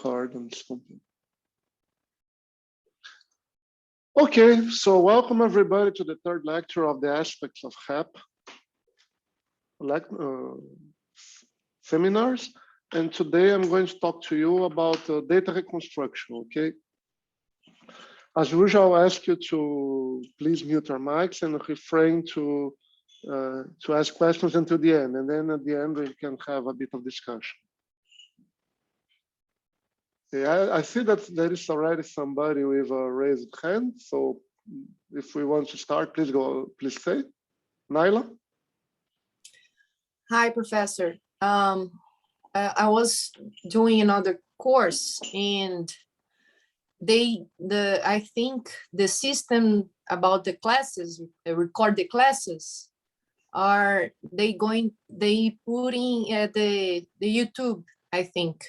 record on this computer. Okay, so welcome everybody to the third lecture of the aspects of HAP seminars. And today I'm going to talk to you about data reconstruction, okay? As usual, I'll ask you to please mute your mics and refrain to ask questions until the end. And then at the end, we can have a bit of discussion. Yeah, I see that there is already somebody with a raised hand. So if we want to start, please go, please say. Naila? Hi, Professor. I was doing another course and I think the system about the classes, record the classes, they putting the YouTube, I think.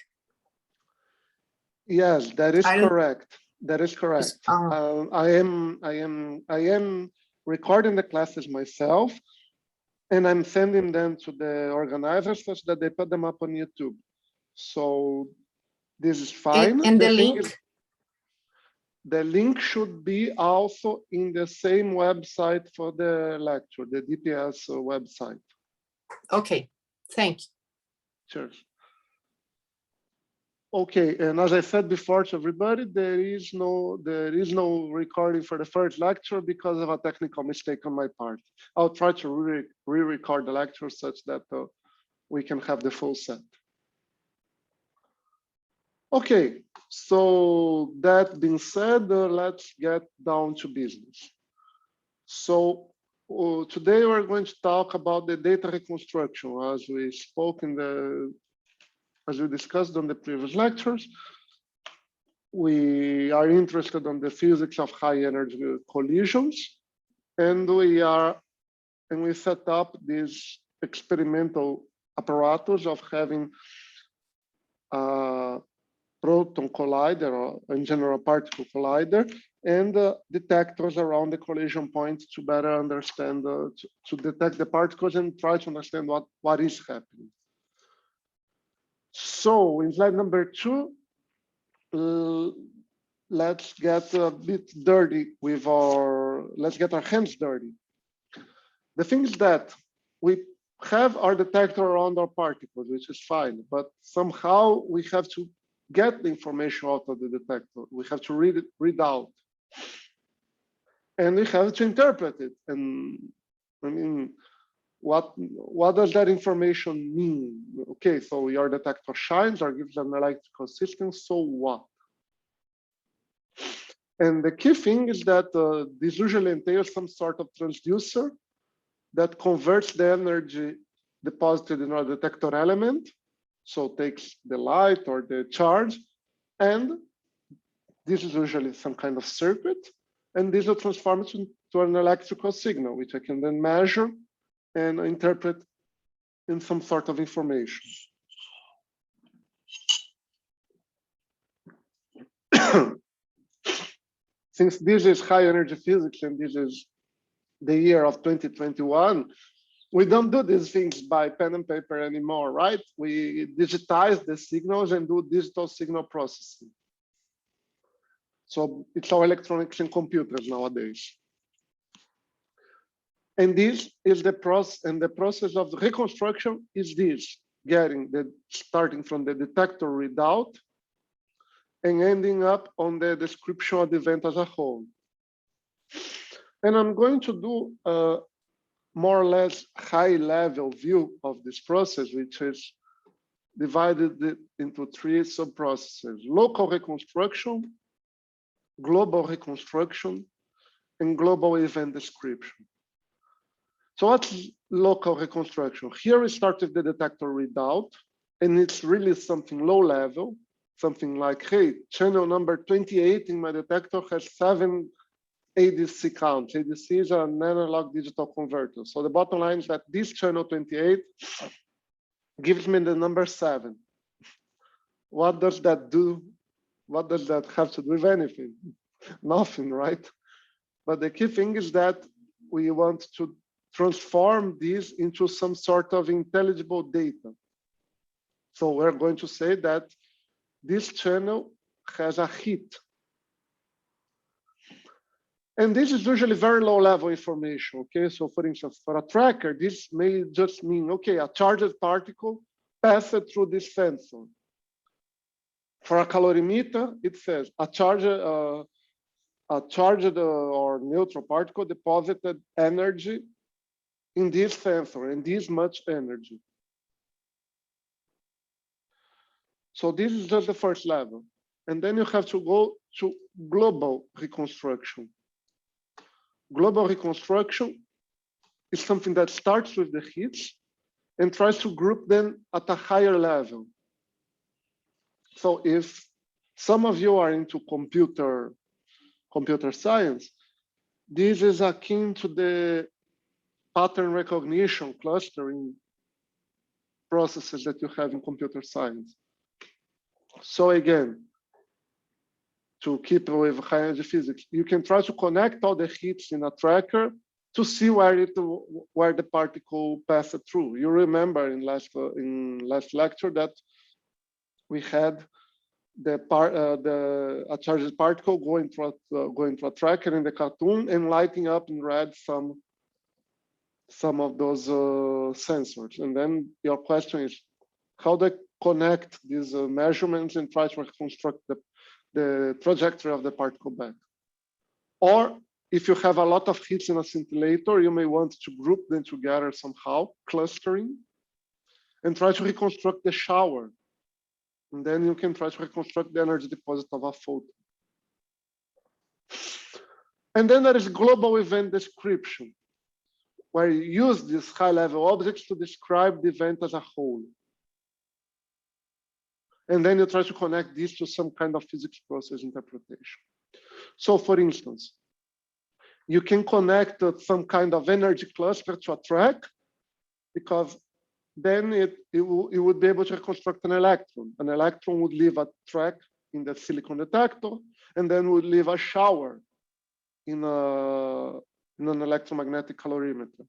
Yes, that is correct. That is correct. I am recording the classes myself, and I'm sending them to the organizers such that they put them up on YouTube. So this is fine. And the link? The link should be also in the same website for the lecture, the DPS website. Okay, thank you. Sure. Okay, and as I said before to everybody, there is no recording for the first lecture because of a technical mistake on my part. I'll try to re-record the lecture such that we can have the full set. Okay, so that being said, let's get down to business. So today we're going to talk about the data reconstruction as we spoke as we discussed on the previous lectures. We are interested on the physics of high energy collisions, and we set up this experimental apparatus of having a proton collider or in general particle collider and detectors around the collision point to better understand, to detect the particles and try to understand what is happening. So in slide number 2, let's get a bit dirty with let's get our hands dirty. The thing is that we have our detector around our particles, which is fine, but somehow we have to get the information out of the detector. We have to read out. And we have to interpret it. And I mean, what does that information mean? Okay, so your detector shines or gives an electrical system, so what? And the key thing is that this usually entails some sort of transducer that converts the energy deposited in our detector element, so takes the light or the charge, and this is usually some kind of circuit, and this will transform it into an electrical signal, which I can then measure and interpret in some sort of information. Since this is high energy physics and this is the year of 2021, we don't do these things by pen and paper anymore, right? We digitize the signals and do digital signal processing. So it's all electronics and computers nowadays. And this is the process, and the process of the reconstruction is this: starting from the detector readout and ending up on the description of the event as a whole. And I'm going to do a more or less high-level view of this process, which is divided into 3 sub-processes: local reconstruction, global reconstruction, and global event description. So what's local reconstruction? Here we start with the detector readout, and it's really something low level, something like, hey, channel number 28 in my detector has 7 ADC counts. ADC is an analog digital converter. So the bottom line is that this channel 28 gives me the number 7. What does that do? What does that have to do with anything? Nothing, right? But the key thing is that we want to transform this into some sort of intelligible data. So we're going to say that this channel has a heat. And this is usually very low level information, okay? So for instance, for a tracker, this may just mean, okay, a charged particle passed through this sensor. For a calorimeter, it says a charged or neutral particle deposited energy in this sensor and this much energy. So this is just the first level. And then you have to go to global reconstruction. Global reconstruction is something that starts with the heats and tries to group them at a higher level. So if some of you are into computer science, this is akin to the pattern recognition clustering processes that you have in computer science. So again, to keep with high energy physics, you can try to connect all the heats in a tracker to see where the particle passed through. You remember in last lecture that we had a charged particle going through a tracker in the cartoon and lighting up in red some of those sensors. And then your question is how they connect these measurements and try to reconstruct the trajectory of the particle back. Or if you have a lot of hits in a scintillator, you may want to group them together somehow, clustering, and try to reconstruct the shower. And then you can try to reconstruct the energy deposit of a photon. And then there is global event description, where you use these high-level objects to describe the event as a whole. And then you try to connect this to some kind of physics process interpretation. So for instance, you can connect some kind of energy cluster to a track, because then it would be able to reconstruct an electron. An electron would leave a track in the silicon detector, and then would leave a shower in an electromagnetic calorimeter.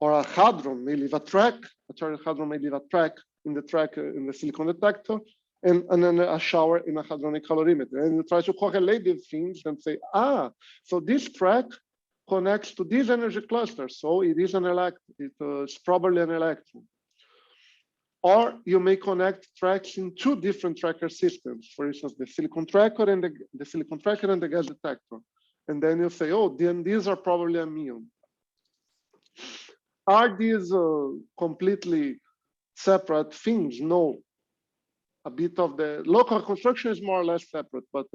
Or a hadron may leave a track, a charged hadron may leave a track in the silicon detector, and then a shower in a hadronic calorimeter. And you try to correlate these things and say, so this track connects to this energy cluster, so it is an electron, it's probably an electron. Or you may connect tracks in two different tracker systems, for instance, the silicon tracker and the gas detector. And then you say, then these are probably a muon. Are these completely separate things? No. A bit of the local reconstruction is more or less separate, but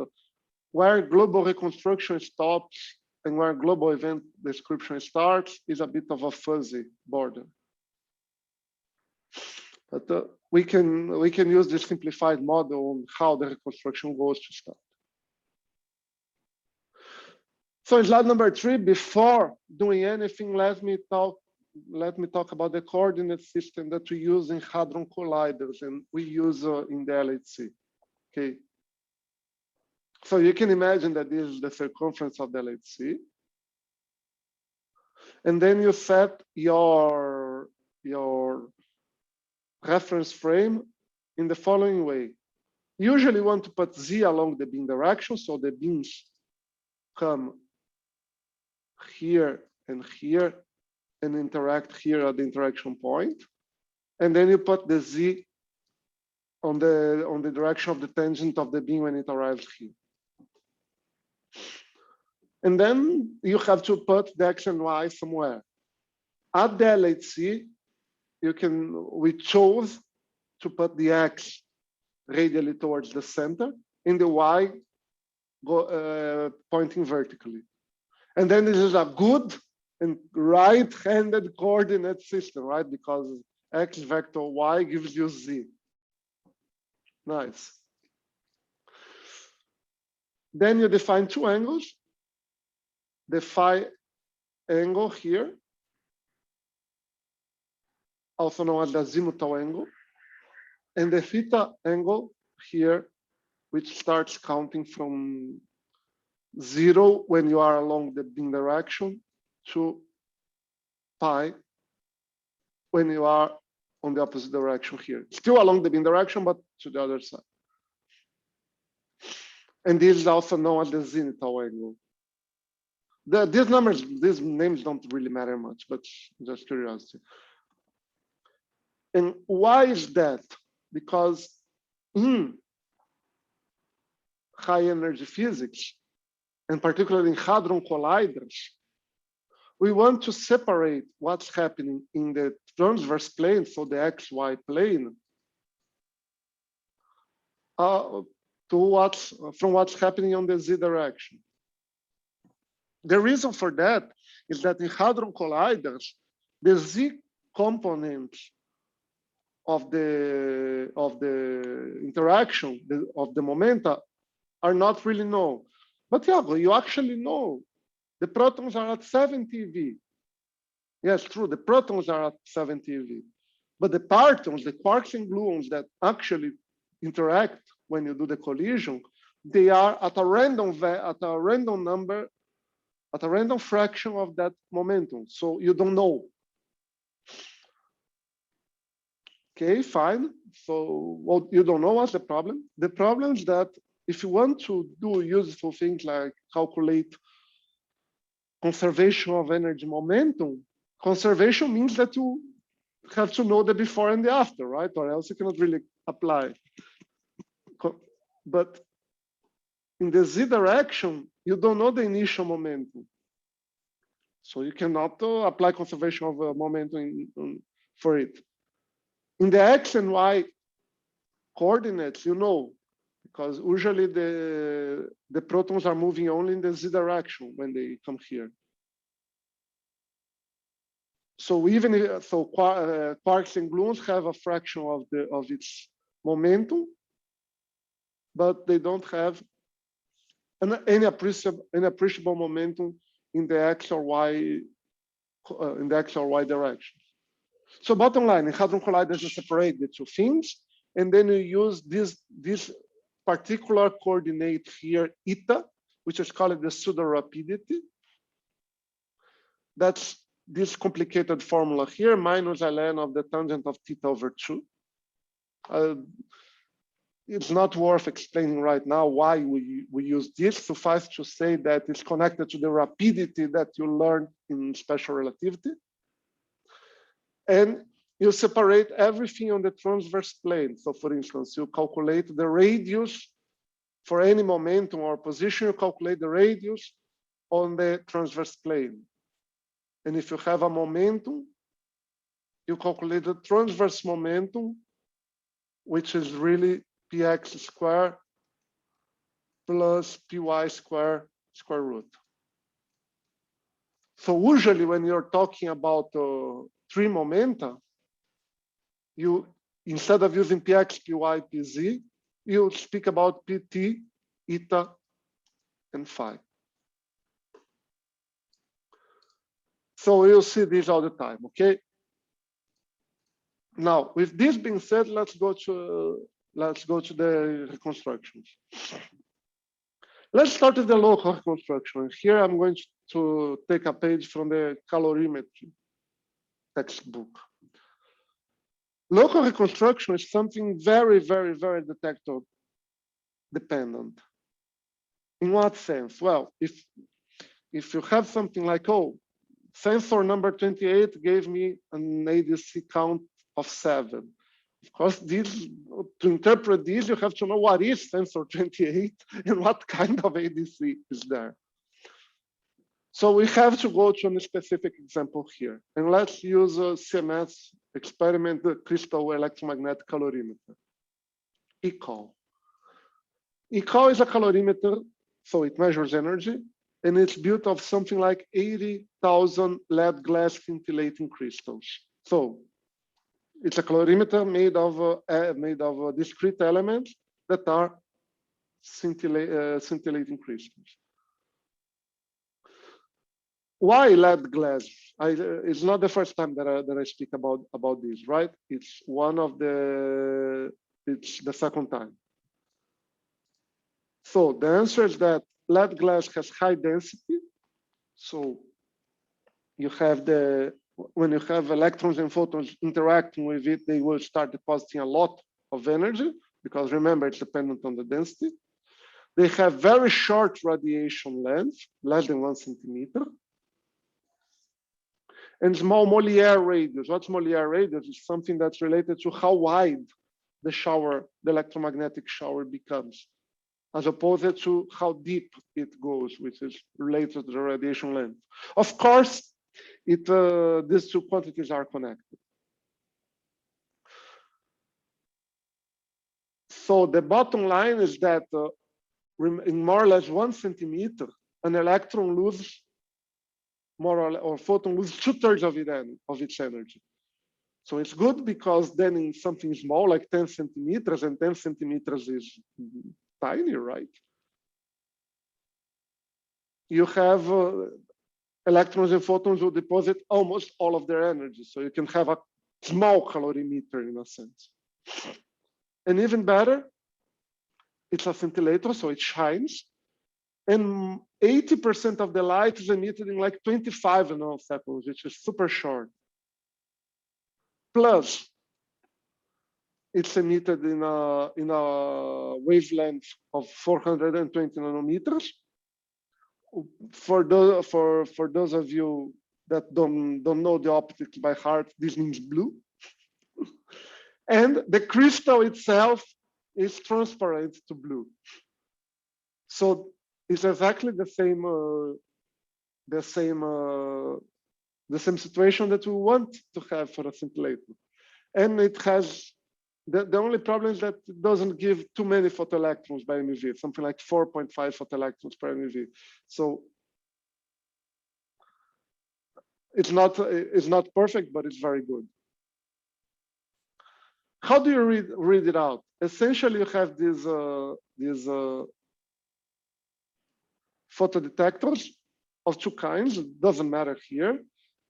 where global reconstruction stops and where global event description starts is a bit of a fuzzy border. But we can use this simplified model on how the reconstruction goes to start. So in slide number 3, before doing anything, let me talk about the coordinate system that we use in hadron colliders and we use in the LHC. Okay. So you can imagine that this is the circumference of the LHC. And then you set your reference frame in the following way. Usually you want to put Z along the beam direction, so the beams come here and here and interact here at the interaction point. And then you put the Z on the direction of the tangent of the beam when it arrives here. And then you have to put the X and Y somewhere. At the LHC, we chose to put the X radially towards the center and the Y pointing vertically. And then this is a good and right-handed coordinate system, right? Because X vector Y gives you Z. Nice. Then you define two angles. The phi angle here, also known as the azimuthal angle, and the theta angle here, which starts counting from 0 when you are along the beam direction to pi when you are on the opposite direction here. Still along the beam direction, but to the other side. And this is also known as the Azimuthal Angle. These numbers, these names don't really matter much, but just curiosity. And why is that? Because in high energy physics, and particularly in hadron colliders, we want to separate what's happening in the transverse plane, so the XY plane, from what's happening on the Z direction. The reason for that is that in hadron colliders, the Z components of the interaction, of the momenta, are not really known. But Thiago, you actually know the protons are at 7 TeV. Yes, true, the protons are at 7 TeV. But the partons, the quarks and gluons that actually interact when you do the collision, they are at a random number, at a random fraction of that momentum. So you don't know. Okay, fine. So well, you don't know what's the problem. The problem is that if you want to do useful things like calculate conservation of energy momentum, conservation means that you have to know the before and the after, right? Or else you cannot really apply. But in the Z direction, you don't know the initial momentum. So you cannot apply conservation of momentum for it. In the X and Y coordinates, you know, because usually the protons are moving only in the Z direction when they come here. So even quarks and gluons have a fraction of its momentum, but they don't have any appreciable momentum in the X or Y direction. So bottom line, in hadron colliders, you separate the two things, and then you use this particular coordinate here, eta, which is called the pseudo rapidity. That's this complicated formula here, minus ln of the tangent of theta over 2. It's not worth explaining right now why we use this. Suffice to say that it's connected to the rapidity that you learned in special relativity. And you separate everything on the transverse plane. So for instance, you calculate the radius for any momentum or position, you calculate the radius on the transverse plane. And if you have a momentum, you calculate the transverse momentum, which is really px squared plus py squared square root. So usually when you're talking about 3 momenta, you, instead of using px, py, pz, you speak about pt, eta, and phi. So you'll see this all the time, okay? Now, with this being said, let's go to the reconstructions. Let's start with the local reconstruction. Here I'm going to take a page from the Calorimetry textbook. Local reconstruction is something very, very, very detector dependent. In what sense? Well, if you have something like, oh, sensor number 28 gave me an ADC count of 7. Of course, to interpret this, you have to know what is sensor 28 and what kind of ADC is there. So we have to go to a specific example here. And let's use a CMS experiment, the crystal electromagnetic calorimeter, ECOL. ECOL is a calorimeter, so it measures energy, and it's built of something like 80,000 lead glass scintillating crystals. So it's a calorimeter made of discrete elements that are scintillating crystals. Why lead glass? It's not the first time that I speak about this, right? It's the second time. So the answer is that lead glass has high density. So you have when you have electrons and photons interacting with it, they will start depositing a lot of energy, because remember, it's dependent on the density. They have very short radiation length, less than 1 centimeter. And small Molière radius. What's Molière radius? Is something that's related to how wide the shower, the electromagnetic shower becomes, as opposed to how deep it goes, which is related to the radiation length. Of course, these two quantities are connected. So the bottom line is that in more or less 1 centimeter, an electron loses or photon loses 2/3 of its energy. So it's good because then in something small like 10 centimeters, and 10 centimeters is tiny, right? You have electrons and photons will deposit almost all of their energy. So you can have a small calorimeter in a sense. And even better, it's a scintillator, so it shines. And 80% of the light is emitted in like 25 nanoseconds, which is super short. Plus, it's emitted in a wavelength of 420 nanometers. For those of you that don't know the optics by heart, this means blue. And the crystal itself is transparent to blue. So it's exactly the same situation that we want to have for a scintillator. And it has, the only problem is that it doesn't give too many photoelectrons by MeV. It's something like 4.5 photoelectrons per MeV. So it's not perfect, but it's very good. How do you read it out? Essentially, you have these photodetectors of two kinds. It doesn't matter here.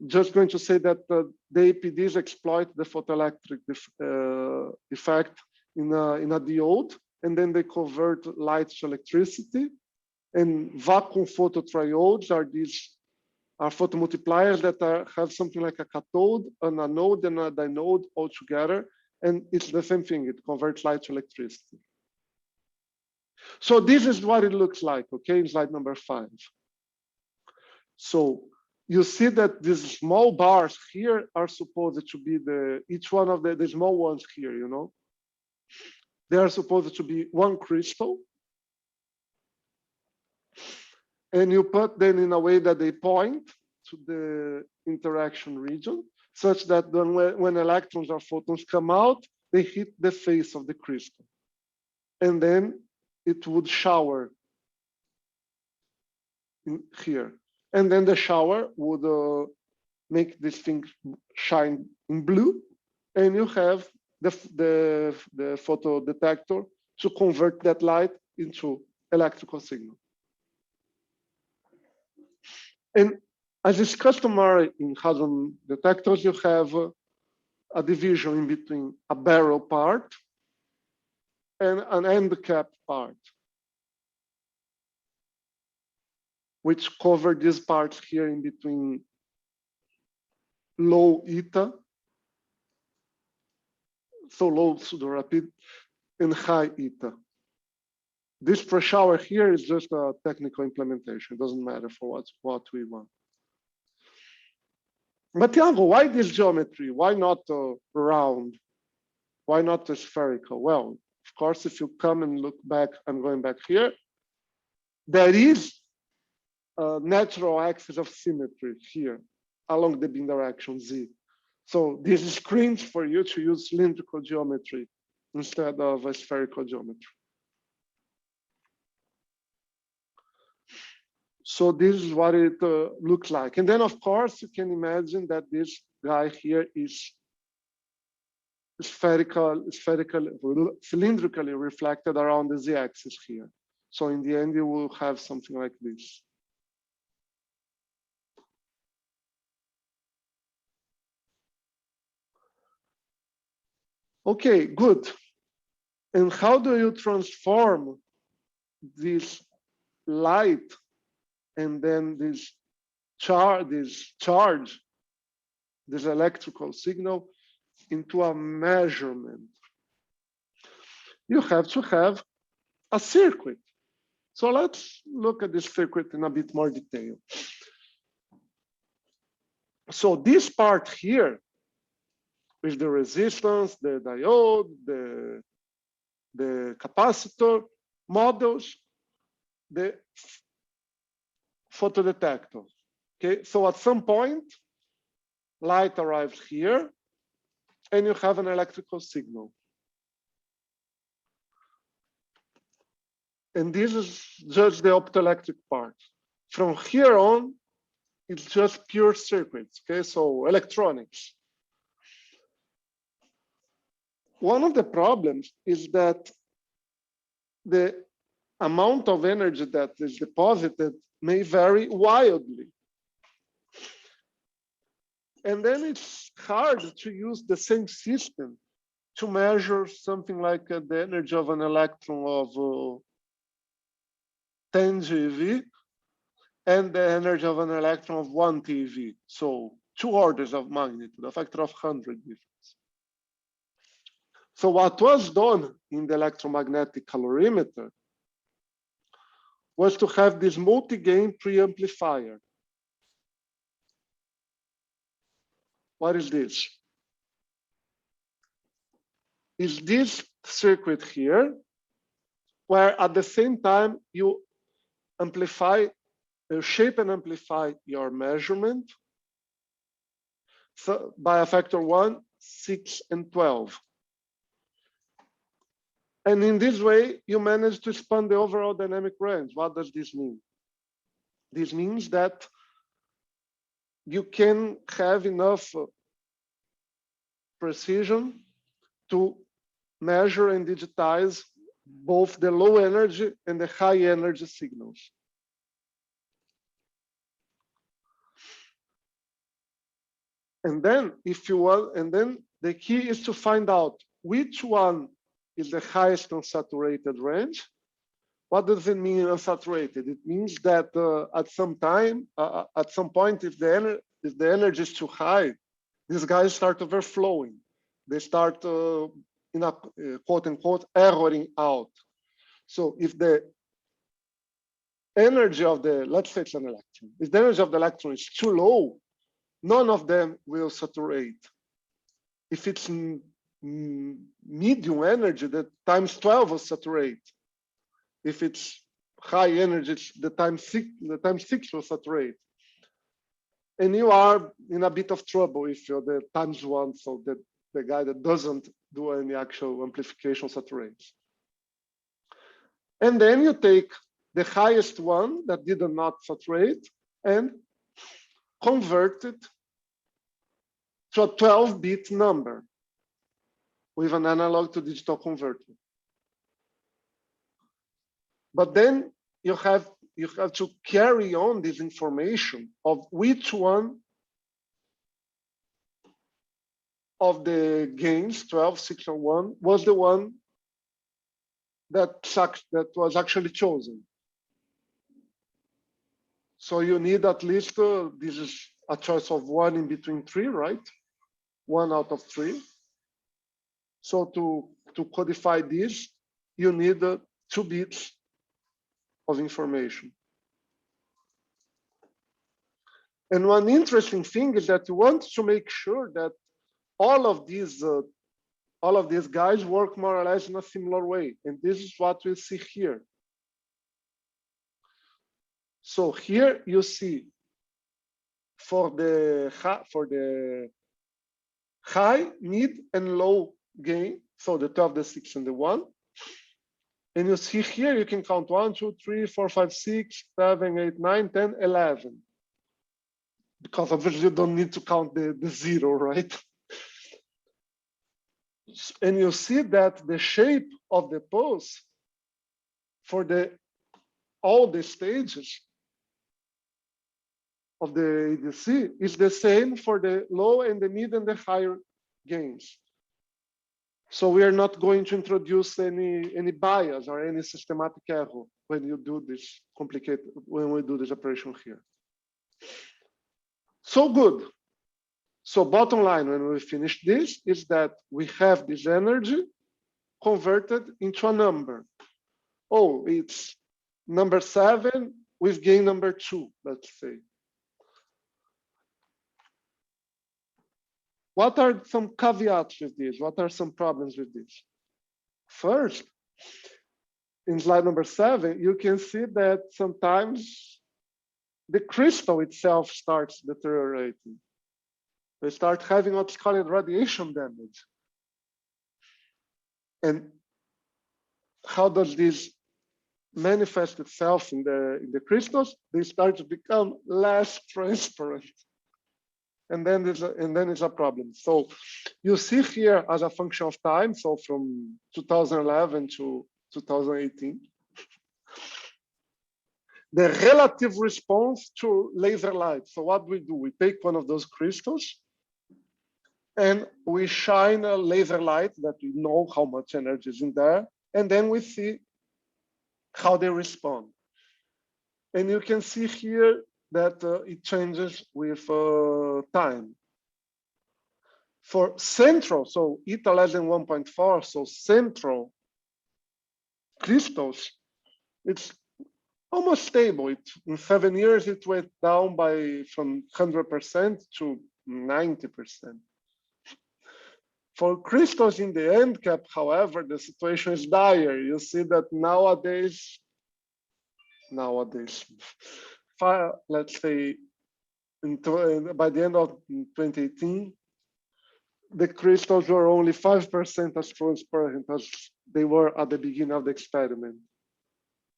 Just going to say that the APDs exploit the photoelectric effect in a diode, and then they convert light to electricity. And vacuum phototriodes are photomultipliers that have something like a cathode, an anode, and a dynode all together. And it's the same thing, it converts light to electricity. So this is what it looks like, okay, in slide number 5. So you see that these small bars here are supposed to be each one of the small ones here, you know, they are supposed to be one crystal. And you put them in a way that they point to the interaction region, such that when electrons or photons come out, they hit the face of the crystal. And then it would shower in here. And then the shower would make this thing shine in blue. And you have the photo detector to convert that light into electrical signal. And as is customary in hadron detectors, you have a division in between a barrel part and an end cap part, which cover these parts here in between low eta, so low pseudo-rapid, and high eta. This pre-shower here is just a technical implementation. It doesn't matter for what we want. But Thiago, why this geometry? Why not round? Why not spherical? Well, of course, if you come and look back, I'm going back here, there is a natural axis of symmetry here along the beam direction Z. So this screams for you to use cylindrical geometry instead of a spherical geometry. So this is what it looks like. And then, of course, you can imagine that this guy here is cylindrically reflected around the z-axis here. So in the end, you will have something like this. Okay, good. And how do you transform this light and then this charge this electrical signal into a measurement, you have to have a circuit. So let's look at this circuit in a bit more detail. So this part here with the resistance, the diode, the capacitor, models the photodetector. Okay, so at some point, light arrives here, and you have an electrical signal. And this is just the optoelectric part. From here on, it's just pure circuits, okay? So electronics. One of the problems is that the amount of energy that is deposited may vary wildly. And then it's hard to use the same system to measure something like the energy of an electron of 10 GeV and the energy of an electron of 1 TeV. So 2 orders of magnitude, a factor of 100 difference. So what was done in the electromagnetic calorimeter was to have this multi-gain preamplifier. What is this? Is this circuit here, where at the same time you amplify, shape and amplify your measurement so by a factor 1, 6, and 12. And in this way, you manage to expand the overall dynamic range. What does this mean? This means that you can have enough precision to measure and digitize both the low energy and the high energy signals. And then if you want, and then the key is to find out which one is the highest unsaturated range. What does it mean unsaturated? It means that at some time, at some point, if the energy is too high, these guys start overflowing. They start in a quote unquote erroring out. So if the energy of the, let's say it's an electron, if the energy of the electron is too low, none of them will saturate. If it's medium energy, the times 12 will saturate. If it's high energy, the times 6 will saturate. And you are in a bit of trouble if you're the times 1, so that the guy that doesn't do any actual amplification saturates. And then you take the highest one that did not saturate and convert it to a 12-bit number with an analog to digital converter. But then you have to carry on this information of which one of the gains, 12, 6, and 1, was the one that was actually chosen. So you need at least, this is a choice of 1 in between 3, right? 1 out of 3. So to codify this, you need 2 bits of information. And one interesting thing is that you want to make sure that all of these guys work more or less in a similar way. And this is what we see here. So here you see for the high, mid, and low gain, so the 12, the 6, and the 1. And you see here, you can count 1, 2, 3, 4, 5, 6, 7, 8, 9, 10, 11. Because obviously you don't need to count the 0, right? And you see that the shape of the pulse for all the stages of the ADC is the same for the low and the mid and the higher gains. So we are not going to introduce any bias or any systematic error when you do this when we do this operation here. So good. So bottom line, when we finish this, is that we have this energy converted into a number. Oh, it's number 7 with gain number 2, let's say. What are some caveats with this? What are some problems with this? First, in slide number 7, you can see that sometimes the crystal itself starts deteriorating. They start having what's called radiation damage. And how does this manifest itself in the crystals? They start to become less transparent. And then it's a problem. So you see here as a function of time, so from 2011 to 2018, the relative response to laser light. So what we do, we take one of those crystals and we shine a laser light that we know how much energy is in there, and then we see how they respond. And you can see here that it changes with time. For central, so eta less than 1.4, so central crystals, it's almost stable. In 7 years, it went down from 100% to 90%. For crystals in the end cap, however, the situation is dire. You see that nowadays, let's say by the end of 2018, the crystals were only 5% as transparent as they were at the beginning of the experiment.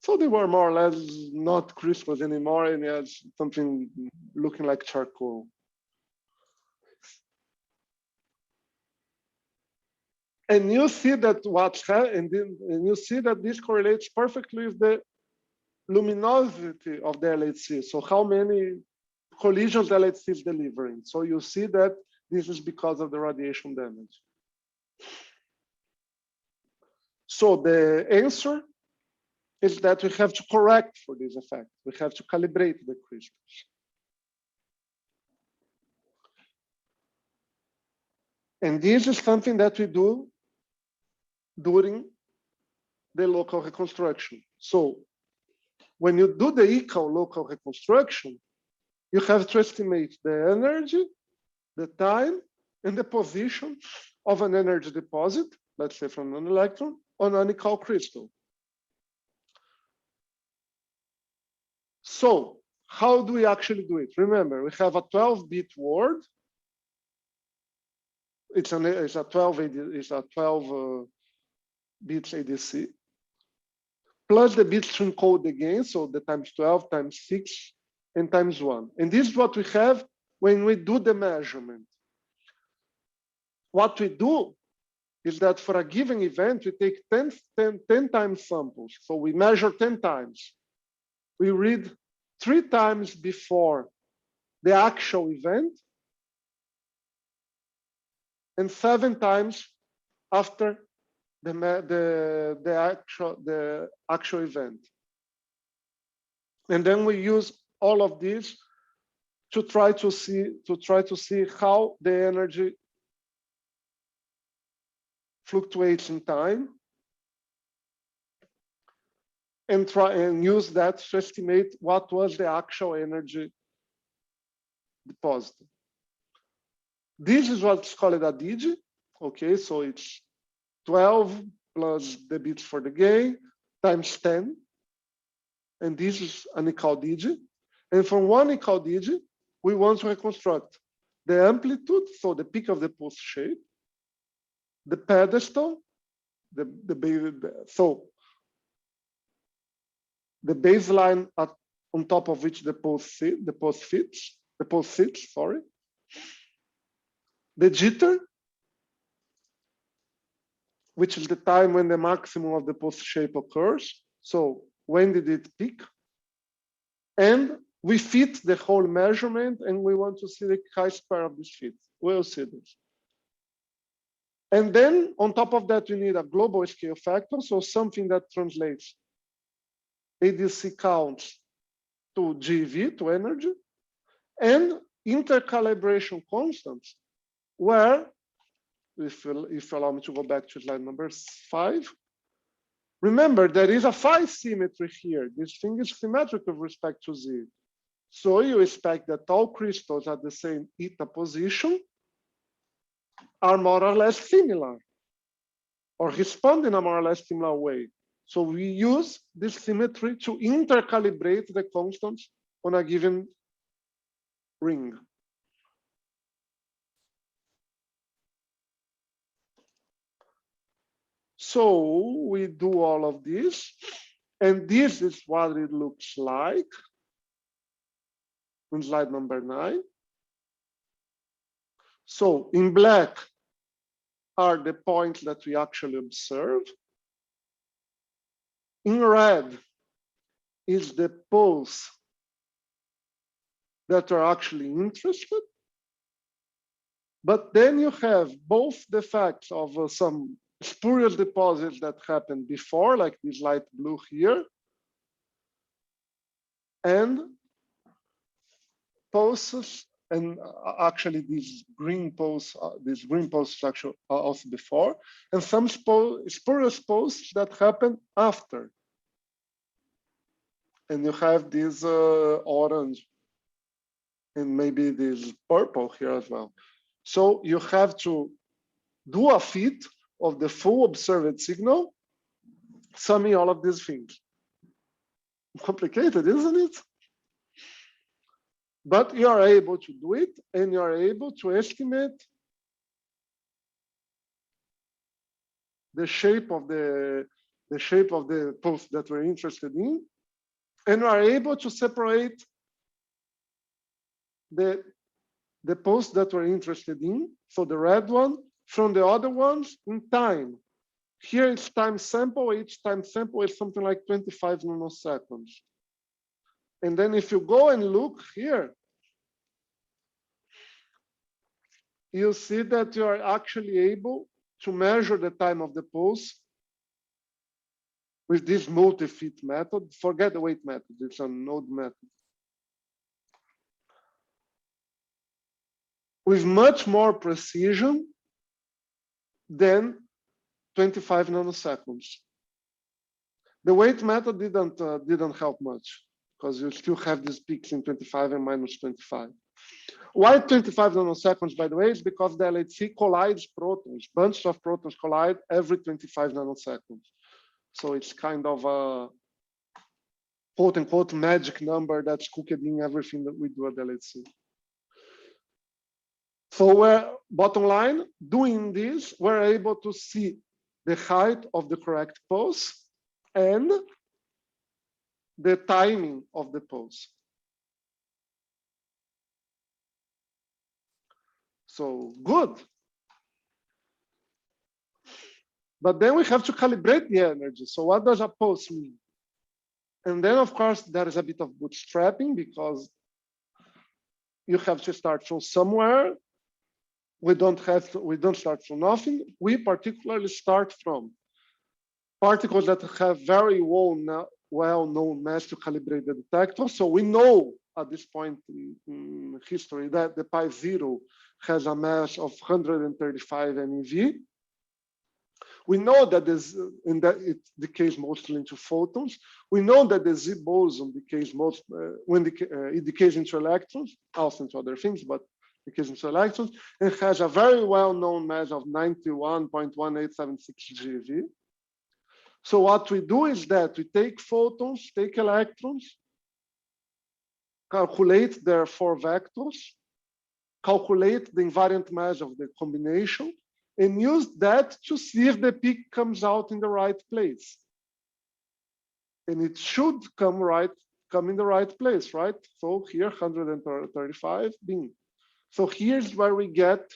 So they were more or less not crystals anymore, and as something looking like charcoal. And you see that and you see that this correlates perfectly with the luminosity of the LHC. So how many collisions the LHC is delivering. So you see that this is because of the radiation damage. So the answer is that we have to correct for this effect. We have to calibrate the crystals. And this is something that we do during the local reconstruction. So when you do the equal local reconstruction, you have to estimate the energy, the time, and the position of an energy deposit, let's say from an electron, on an equal crystal. So how do we actually do it? Remember, we have a 12-bit word. It's a 12 bits ADC, plus the bits to encode again, so the times 12, times 6, and times 1. And this is what we have when we do the measurement. What we do is that for a given event, we take 10 times samples. So we measure 10 times. We read 3 times before the actual event and 7 times after the actual event. And then we use all of this to try to see how the energy fluctuates in time, and try and use that to estimate what was the actual energy deposited. This is what's called a digi. Okay, so it's 12 plus the bits for the gain times 10. And this is an equal digi. And from one equal digi, we want to reconstruct the amplitude, so the peak of the pulse shape, the pedestal, the baseline on top of which the pulse sits, the jitter, which is the time when the maximum of the pulse shape occurs. So when did it peak? And we fit the whole measurement, and we want to see the chi-square of this fit. We'll see this. And then on top of that, we need a global scale factor, so something that translates ADC counts to GeV, to energy, and intercalibration constants where, if you allow me to go back to slide number 5, remember there is a Phi symmetry here. This thing is symmetric with respect to Z. So you expect that all crystals at the same eta position are more or less similar, or respond in a more or less similar way. So we use this symmetry to intercalibrate the constants on a given ring. So we do all of this, and this is what it looks like on slide number 9. So in black are the points that we actually observe. In red is the poles that are actually interested. But then you have both the facts of some spurious deposits that happened before, like this light blue here, and pulses, and actually these green pulses actually also before, and some spurious pulses that happen after. And you have this orange and maybe this purple here as well. So you have to do a fit of the full observed signal, summing all of these things. Complicated, isn't it? But you are able to do it, and you are able to estimate the shape of the pulse that we're interested in, and you are able to separate the pulse that we're interested in, so the red one, from the other ones in time. Here it's time sample, each time sample is something like 25 nanoseconds. And then if you go and look here, you see that you are actually able to measure the time of the pulse with this multi-fit method. Forget the weight method, it's a node method. With much more precision than 25 nanoseconds. The weight method didn't help much because you still have these peaks in 25 and minus 25. Why 25 nanoseconds, by the way, is because the LHC collides protons. Bunches of protons collide every 25 nanoseconds. So it's kind of a quote unquote magic number that's cooked in everything that we do at LHC. So bottom line, doing this, we're able to see the height of the correct pulse and the timing of the pulse. So good. But then we have to calibrate the energy. So what does a pulse mean? And then, of course, there is a bit of bootstrapping because you have to start from somewhere. We don't start from nothing. We particularly start from particles that have very well-known mass to calibrate the detector. So we know at this point in history that the pi 0 has a mass of 135 MeV. We know that it decays mostly into photons. We know that the Z boson decays it decays into electrons, also into other things, but decays into electrons. It has a very well-known mass of 91.1876 GeV. So what we do is that we take photons, take electrons, calculate their 4 vectors, calculate the invariant mass of the combination, and use that to see if the peak comes out in the right place. And it should come in the right place, right? So here, 135, bing. So here's where we get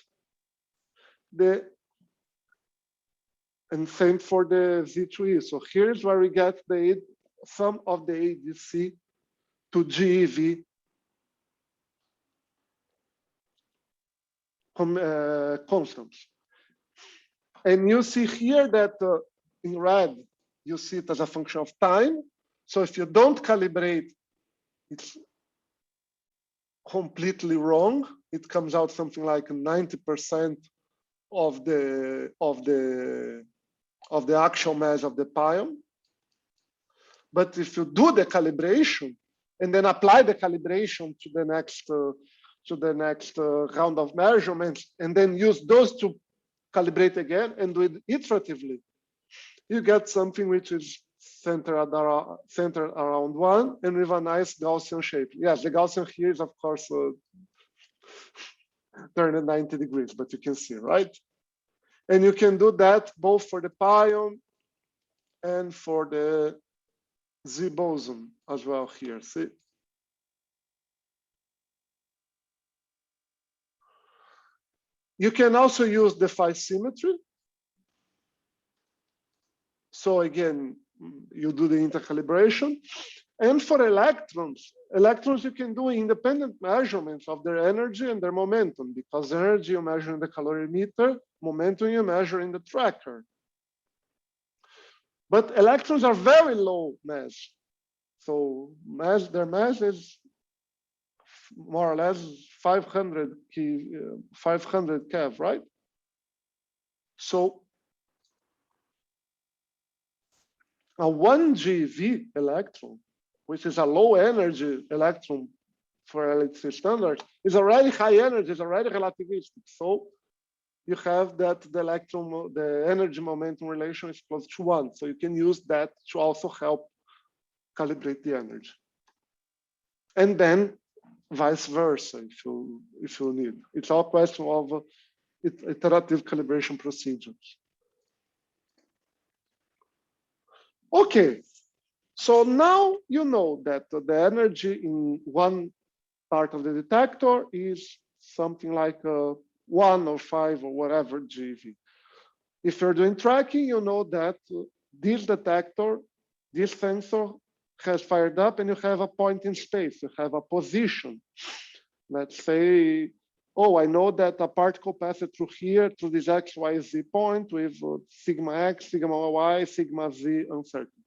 and same for the Z2E. So here's where we get the sum of the ADC to GeV constants. And you see here that in red, you see it as a function of time. So if you don't calibrate, it's completely wrong. it comes out something like 90% of the actual mass of the pion. But if you do the calibration and then apply the calibration to the next round of measurements, and then use those to calibrate again and do it iteratively, you get something which is centered around 1 and with a nice Gaussian shape. Yes, the Gaussian here is, of course, turned at 90 degrees, but you can see, right? And you can do that both for the pion and for the Z boson as well here, see? You can also use the Phi symmetry. So again, you do the intercalibration. And for electrons you can do independent measurements of their energy and their momentum, because energy you measure in the calorimeter, momentum you measure in the tracker. But electrons are very low mass. So their mass is more or less 500 keV, right? So a 1 GeV electron, which is a low energy electron for LHC standards, is already high energy, is already relativistic. So you have that the energy momentum relation is close to 1. So you can use that to also help calibrate the energy. And then vice versa, if you need. It's all a question of iterative calibration procedures. Okay, so now you know that the energy in one part of the detector is something like 1 or 5 or whatever GeV. If you're doing tracking, you know that this detector, this sensor has fired up and you have a point in space, you have a position. Let's say, oh, I know that a particle passed through here, through this X, Y, Z point with sigma X, sigma Y, sigma Z uncertain.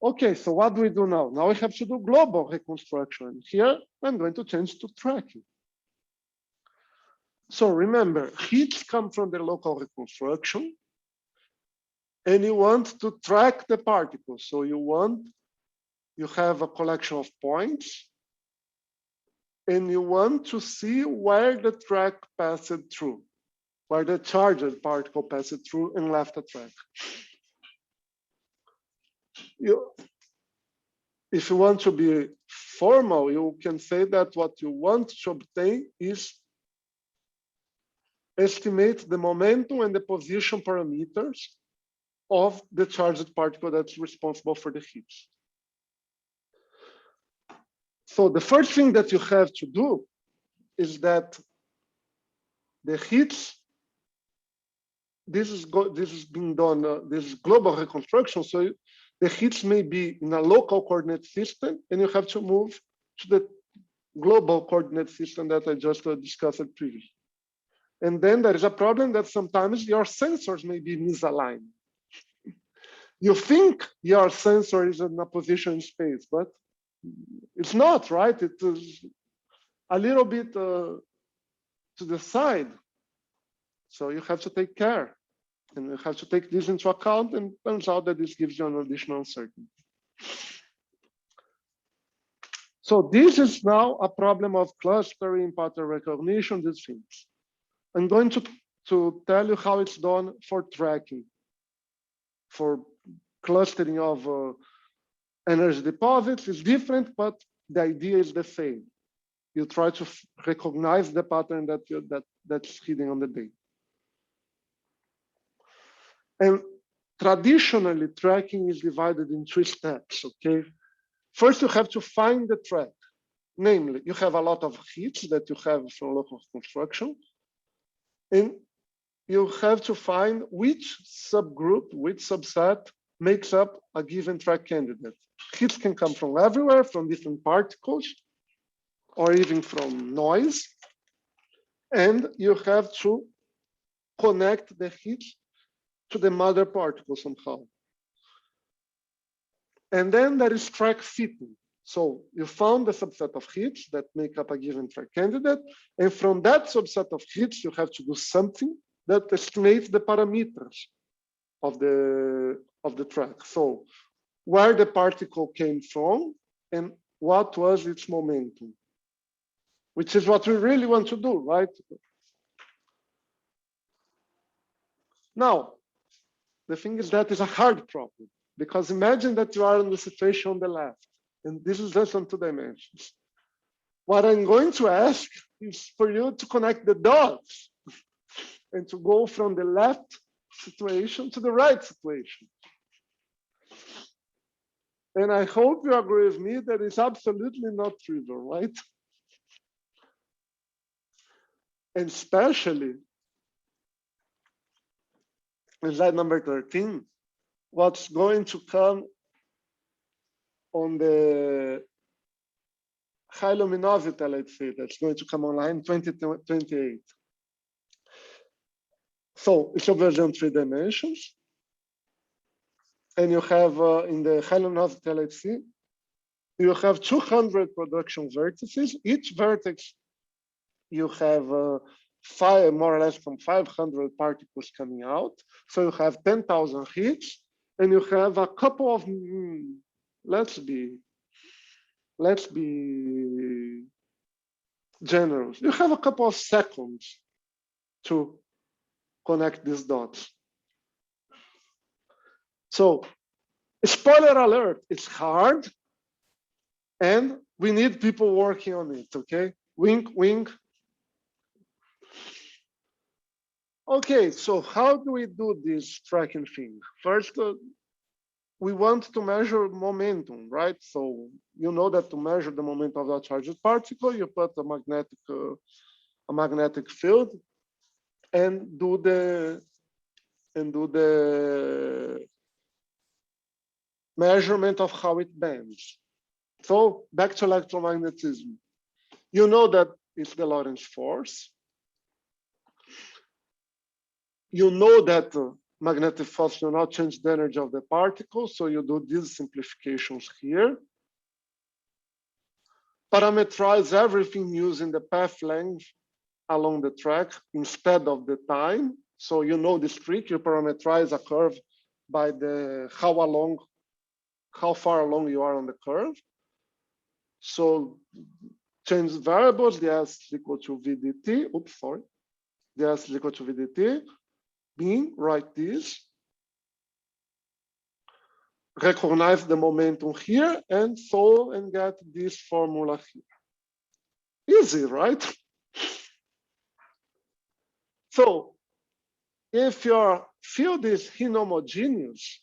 Okay, so what do we do now? Now we have to do global reconstruction. Here, I'm going to change to tracking. So remember, heats come from the local reconstruction, and you want to track the particles. So you have a collection of points, and you want to see where the track passed through, where the charged particle passed through and left a track. If you want to be formal, you can say that what you want to obtain is estimate the momentum and the position parameters of the charged particle that's responsible for the heats. So the first thing that you have to do is that the heats, this is being done, this is global reconstruction. So the heats may be in a local coordinate system, and you have to move to the global coordinate system that I just discussed previously. And then there is a problem that sometimes your sensors may be misaligned. You think your sensor is in a position in space, but it's not, right? It is a little bit to the side. So you have to take care. And you have to take this into account, and it turns out that this gives you an additional uncertainty. So this is now a problem of clustering, pattern recognition, these things. I'm going to tell you how it's done for tracking, for clustering of energy deposits. Is different, but the idea is the same. You try to recognize the pattern that's hidden on the data. And traditionally, tracking is divided in 3 steps, okay? First, you have to find the track. Namely, you have a lot of heats that you have from local construction, and you have to find which subgroup, which subset makes up a given track candidate. Heats can come from everywhere, from different particles, or even from noise. And you have to connect the heats to the mother particle somehow. And then there is track fitting. So you found the subset of hits that make up a given track candidate. And from that subset of hits, you have to do something that estimates the parameters of the track. So where the particle came from and what was its momentum, which is what we really want to do, right? Now, the thing is that is a hard problem, because imagine that you are in the situation on the left, and this is just on 2 dimensions. What I'm going to ask is for you to connect the dots and to go from the left situation to the right situation. And I hope you agree with me that it's absolutely not trivial, right? And especially in slide number 13, what's going to come on the high luminosity, let's say, that's going to come online in 2028. So it's over in 3 dimensions. And you have in the high luminosity LHC, you have 200 production vertices. Each vertex, you have more or less from 500 particles coming out. So you have 10,000 hits, and you have a couple of, let's be generous. You have a couple of seconds to connect these dots. So, spoiler alert, it's hard, and we need people working on it, okay? Wink, wink. Okay, so how do we do this tracking thing? First, we want to measure momentum, right? So you know that to measure the momentum of the charged particle, you put a magnetic field and do the measurement of how it bends. So back to electromagnetism. You know that it's the Lorentz force. You know that magnetic force will not change the energy of the particle, so you do these simplifications here. Parameterize everything using the path length along the track instead of the time. So you know this trick, you parameterize a curve by the how far along you are on the curve. So change variables, the S is equal to VDT, oops, sorry. The S is equal to VDT, being write this, recognize the momentum here, and solve and get this formula here. Easy, right? So if your field is inhomogeneous,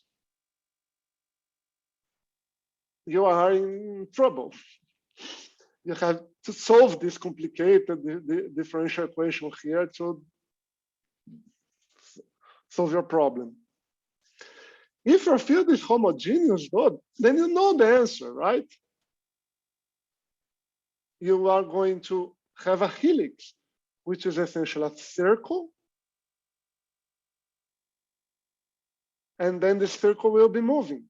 you are in trouble. You have to solve this complicated differential equation here to solve your problem. If your field is homogeneous, though, then you know the answer, right? You are going to have a helix, which is essentially a circle. And then the circle will be moving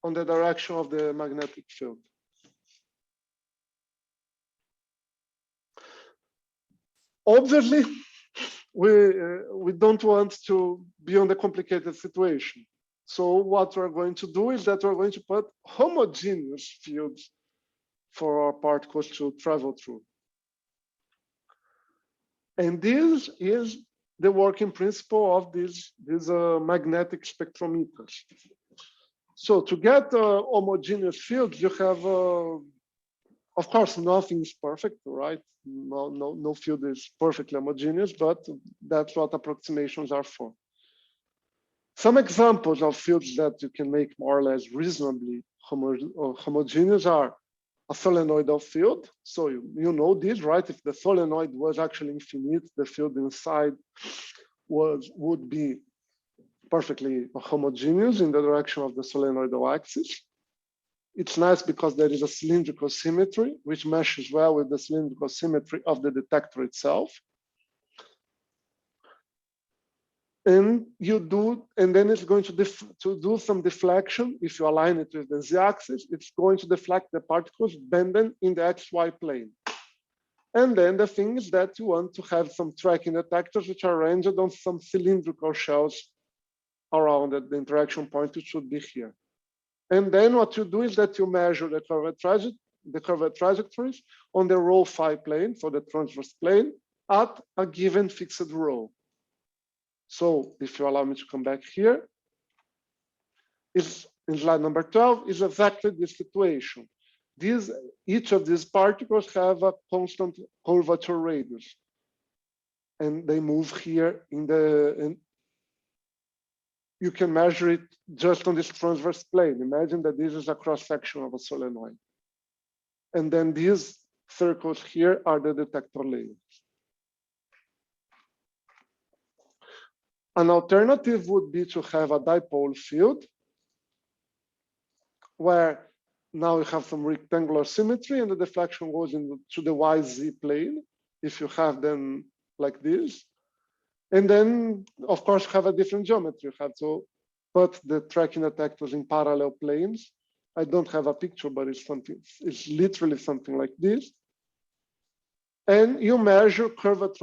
on the direction of the magnetic field. Obviously, we don't want to be on the complicated situation. So what we're going to do is that we're going to put homogeneous fields for our particles to travel through. And this is the working principle of these magnetic spectrometers. So to get homogeneous fields, you have, of course, nothing is perfect, right? No field is perfectly homogeneous, but that's what approximations are for. Some examples of fields that you can make more or less reasonably homogeneous are a solenoidal field. So you know this, right? If the solenoid was actually infinite, the field inside would be perfectly homogeneous in the direction of the solenoidal axis. It's nice because there is a cylindrical symmetry, which meshes well with the cylindrical symmetry of the detector itself. And you do, and then it's going to do some deflection. If you align it with the z-axis, it's going to deflect the particles bending in the xy plane. And then the thing is that you want to have some tracking detectors which are arranged on some cylindrical shells around it. The interaction point should be here. And then what you do is that you measure the curved trajectories on the rho phi plane, so the transverse plane, at a given fixed rho. So if you allow me to come back here, is in slide number 12 is exactly this situation. Each of these particles have a constant curvature radius, and they move here and you can measure it just on this transverse plane. Imagine that this is a cross section of a solenoid, and then these circles here are the detector layers. An alternative would be to have a dipole field where now you have some rectangular symmetry and the deflection goes into the YZ plane if you have them like this. And then, of course, have a different geometry. You have to put the tracking detectors in parallel planes. I don't have a picture, but it's literally something like this. And you measure curved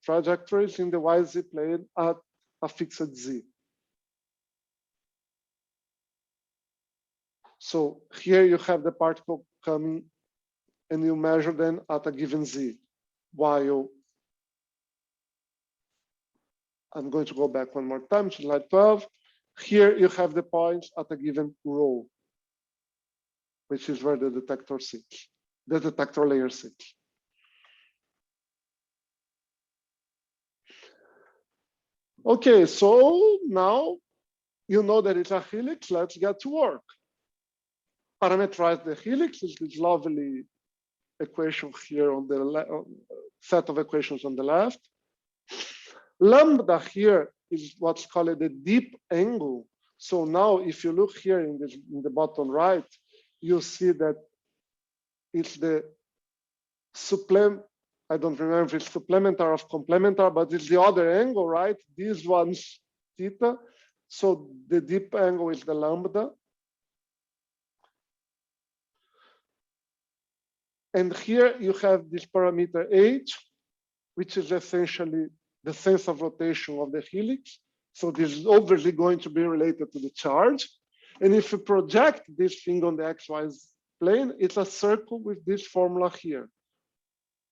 trajectories in the YZ plane at a fixed Z. So here you have the particle coming and you measure them at a given Z. While I'm going to go back one more time to slide 12. Here you have the points at a given rho, which is where the detector sits, the detector layer sits. Okay, so now you know that it's a helix. Let's get to work. Parameterize the helix is this lovely equation here on the set of equations on the left. Lambda here is what's called the deep angle. So now if you look here in the bottom right, you see that it's the I don't remember if it's supplementar of complementar, but it's the other angle, right? This one's theta. So the deep angle is the lambda. And here you have this parameter h, which is essentially the sense of rotation of the helix. So this is obviously going to be related to the charge. And if you project this thing on the xy plane, it's a circle with this formula here,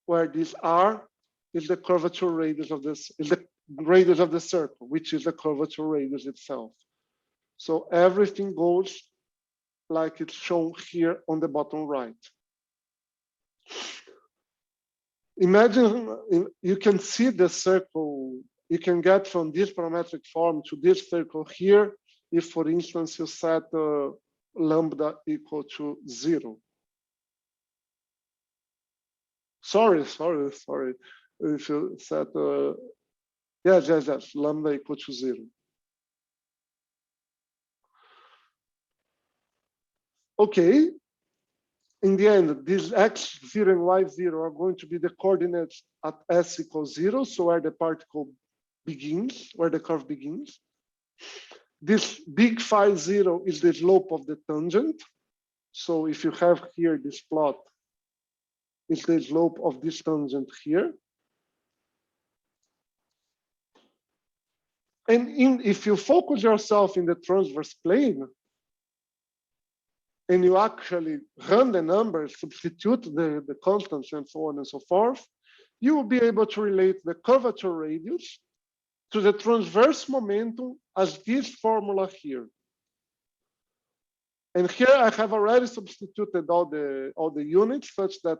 where this r is the curvature radius of this, is the radius of the circle, which is the curvature radius itself. So everything goes like it's shown here on the bottom right. Imagine you can see the circle, you can get from this parametric form to this circle here, if for instance you set lambda equal to 0. Sorry. If you set, yes, lambda equal to 0. Okay. In the end, these x0 and y0 are going to be the coordinates at s equals 0, so where the particle begins, where the curve begins. This big phi 0 is the slope of the tangent. So if you have here this plot, it's the slope of this tangent here. And if you focus yourself in the transverse plane, and you actually run the numbers, substitute the constants and so on and so forth, you will be able to relate the curvature radius to the transverse momentum as this formula here. And here I have already substituted all the units such that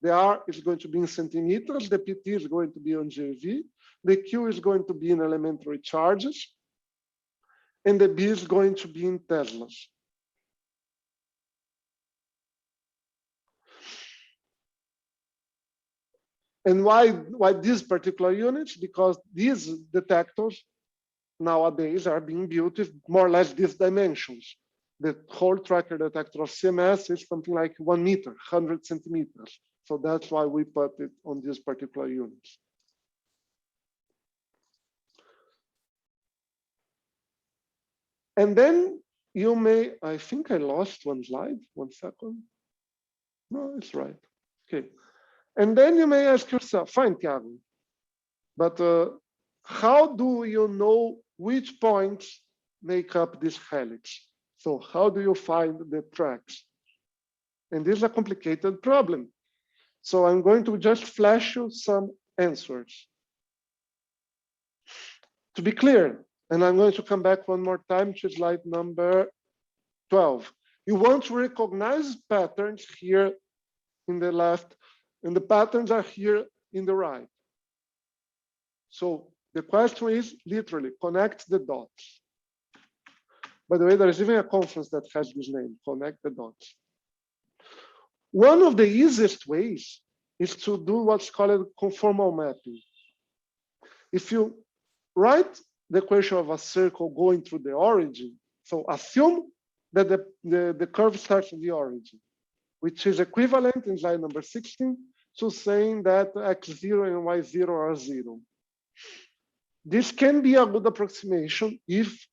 the R is going to be in centimeters, the PT is going to be on GeV, the Q is going to be in elementary charges, and the B is going to be in Teslas. And why these particular units? Because these detectors nowadays are being built with more or less these dimensions. The whole tracker detector of CMS is something like 1 meter, 100 centimeters. So that's why we put it on these particular units. And then you may, I think I lost one slide, 1 second. No, it's right. Okay. And then you may ask yourself, fine, Thiago, but how do you know which points make up this helix? So how do you find the tracks? And this is a complicated problem. So I'm going to just flash you some answers. To be clear, and I'm going to come back one more time to slide number 12. You want to recognize patterns here in the left, and the patterns are here in the right. So the question is literally connect the dots. By the way, there is even a conference that has this name, connect the dots. One of the easiest ways is to do what's called conformal mapping. If you write the equation of a circle going through the origin, so assume that the curve starts at the origin, which is equivalent in slide number 16 to saying that x0 and y0 are 0. This can be a good approximation if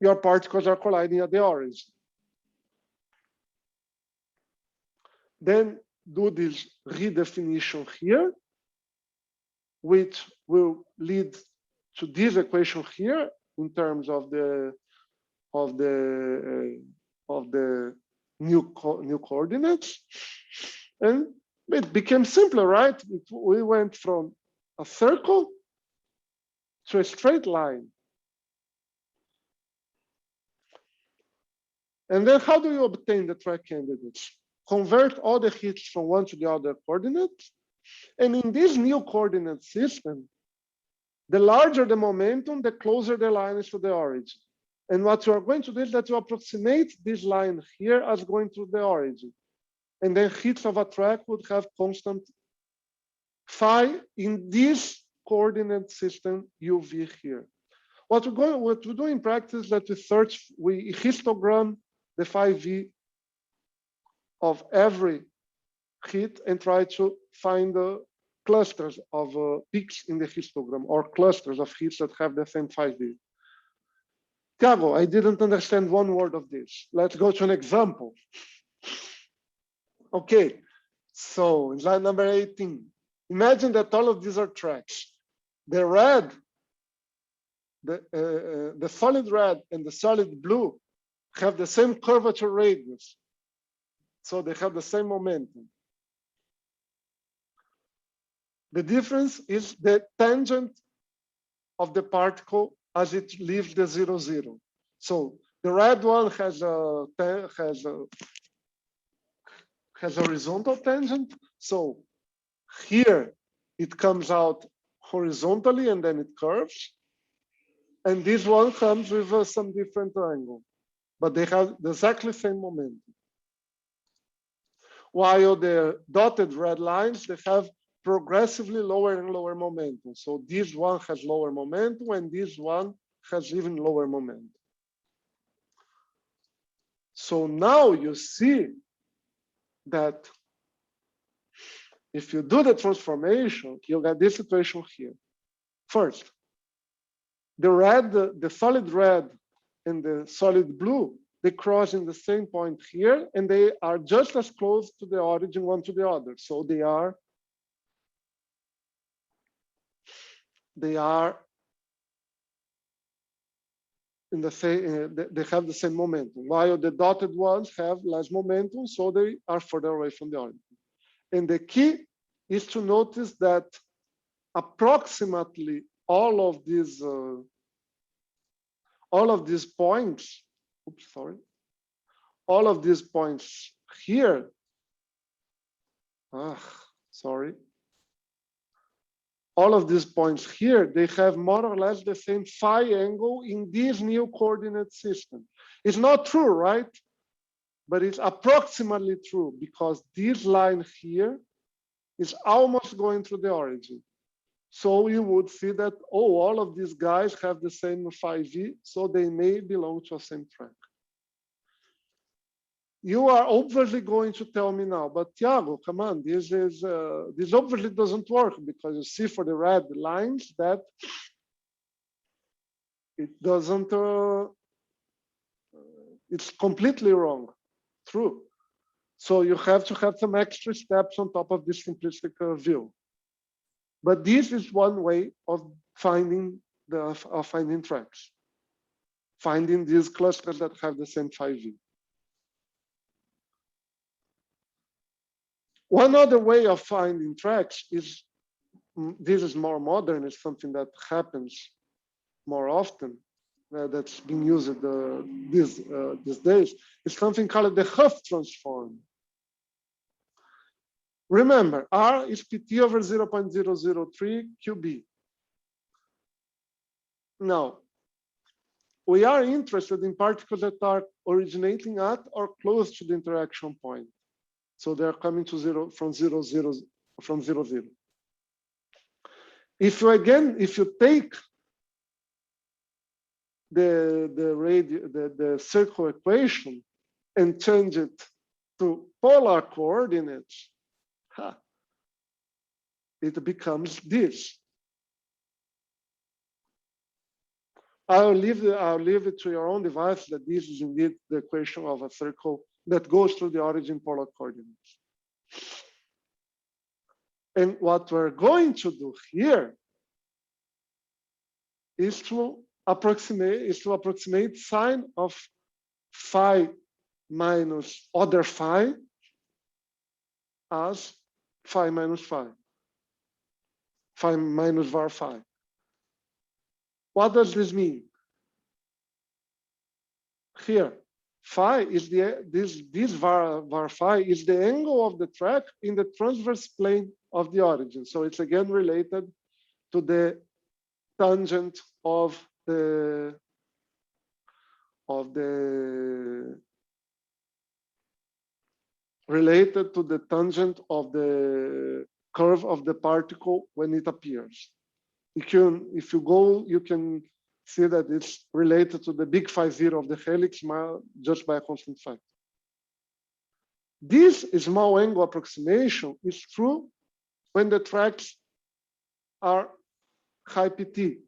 your particles are colliding at the origin. Then do this redefinition here, which will lead to this equation here in terms of the new coordinates, and it became simpler, right? We went from a circle to a straight line. And then how do you obtain the track candidates? Convert all the hits from one to the other coordinate. And in this new coordinate system, the larger the momentum, the closer the line is to the origin. And what you are going to do is that you approximate this line here as going to the origin. And then hits of a track would have constant phi in this coordinate system UV here. What we do in practice is that we histogram the phi v of every hit and try to find the clusters of peaks in the histogram or clusters of hits that have the same phi v. Thiago, I didn't understand one word of this. Let's go to an example. Okay, so in slide number 18, imagine that all of these are tracks. The red, the solid red and the solid blue have the same curvature radius. So they have the same momentum. The difference is the tangent of the particle as it leaves the 0, 0. So the red one has a horizontal tangent. So here it comes out horizontally and then it curves. And this one comes with some different angle, but they have exactly the same momentum. While the dotted red lines, they have progressively lower and lower momentum. So this one has lower momentum and this one has even lower momentum. So now you see that if you do the transformation, you get this situation here. First, the solid red and the solid blue, they cross in the same point here, and they are just as close to the origin one to the other. So they are in the same, they have the same momentum, while the dotted ones have less momentum, so they are further away from the origin. And the key is to notice that approximately all of these points, all of these points here, all of these points here, they have more or less the same phi angle in this new coordinate system. It's not true, right? But it's approximately true because this line here is almost going through the origin. So you would see that, oh, all of these guys have the same phi v, so they may belong to a same track. You are obviously going to tell me now, but Thiago, come on, this obviously doesn't work because you see for the red lines that it doesn't It's completely wrong. True. So you have to have some extra steps on top of this simplistic view. But this is one way of finding tracks, finding these clusters that have the same phi v. One other way of finding tracks is, this is more modern, it's something that happens more often, that's being used these days. It's something called the Huff transform. Remember, R is PT over 0.003 QB. Now, we are interested in particles that are originating at or close to the interaction point. So they're coming to zero from zero, zero. If you take the circle equation and change it to polar coordinates, it becomes this. I'll leave it to your own device that this is indeed the equation of a circle that goes through the origin polar coordinates. And what we're going to do here is to approximate sine of phi minus other phi as phi minus phi, phi minus var phi. What does this mean? Here, phi is this var phi is the angle of the track in the transverse plane of the origin. So it's again related to the tangent of the curve of the particle when it appears. If you go, you can see that it's related to the big phi zero of the helix just by a constant factor. This small angle approximation is true when the tracks are high PT,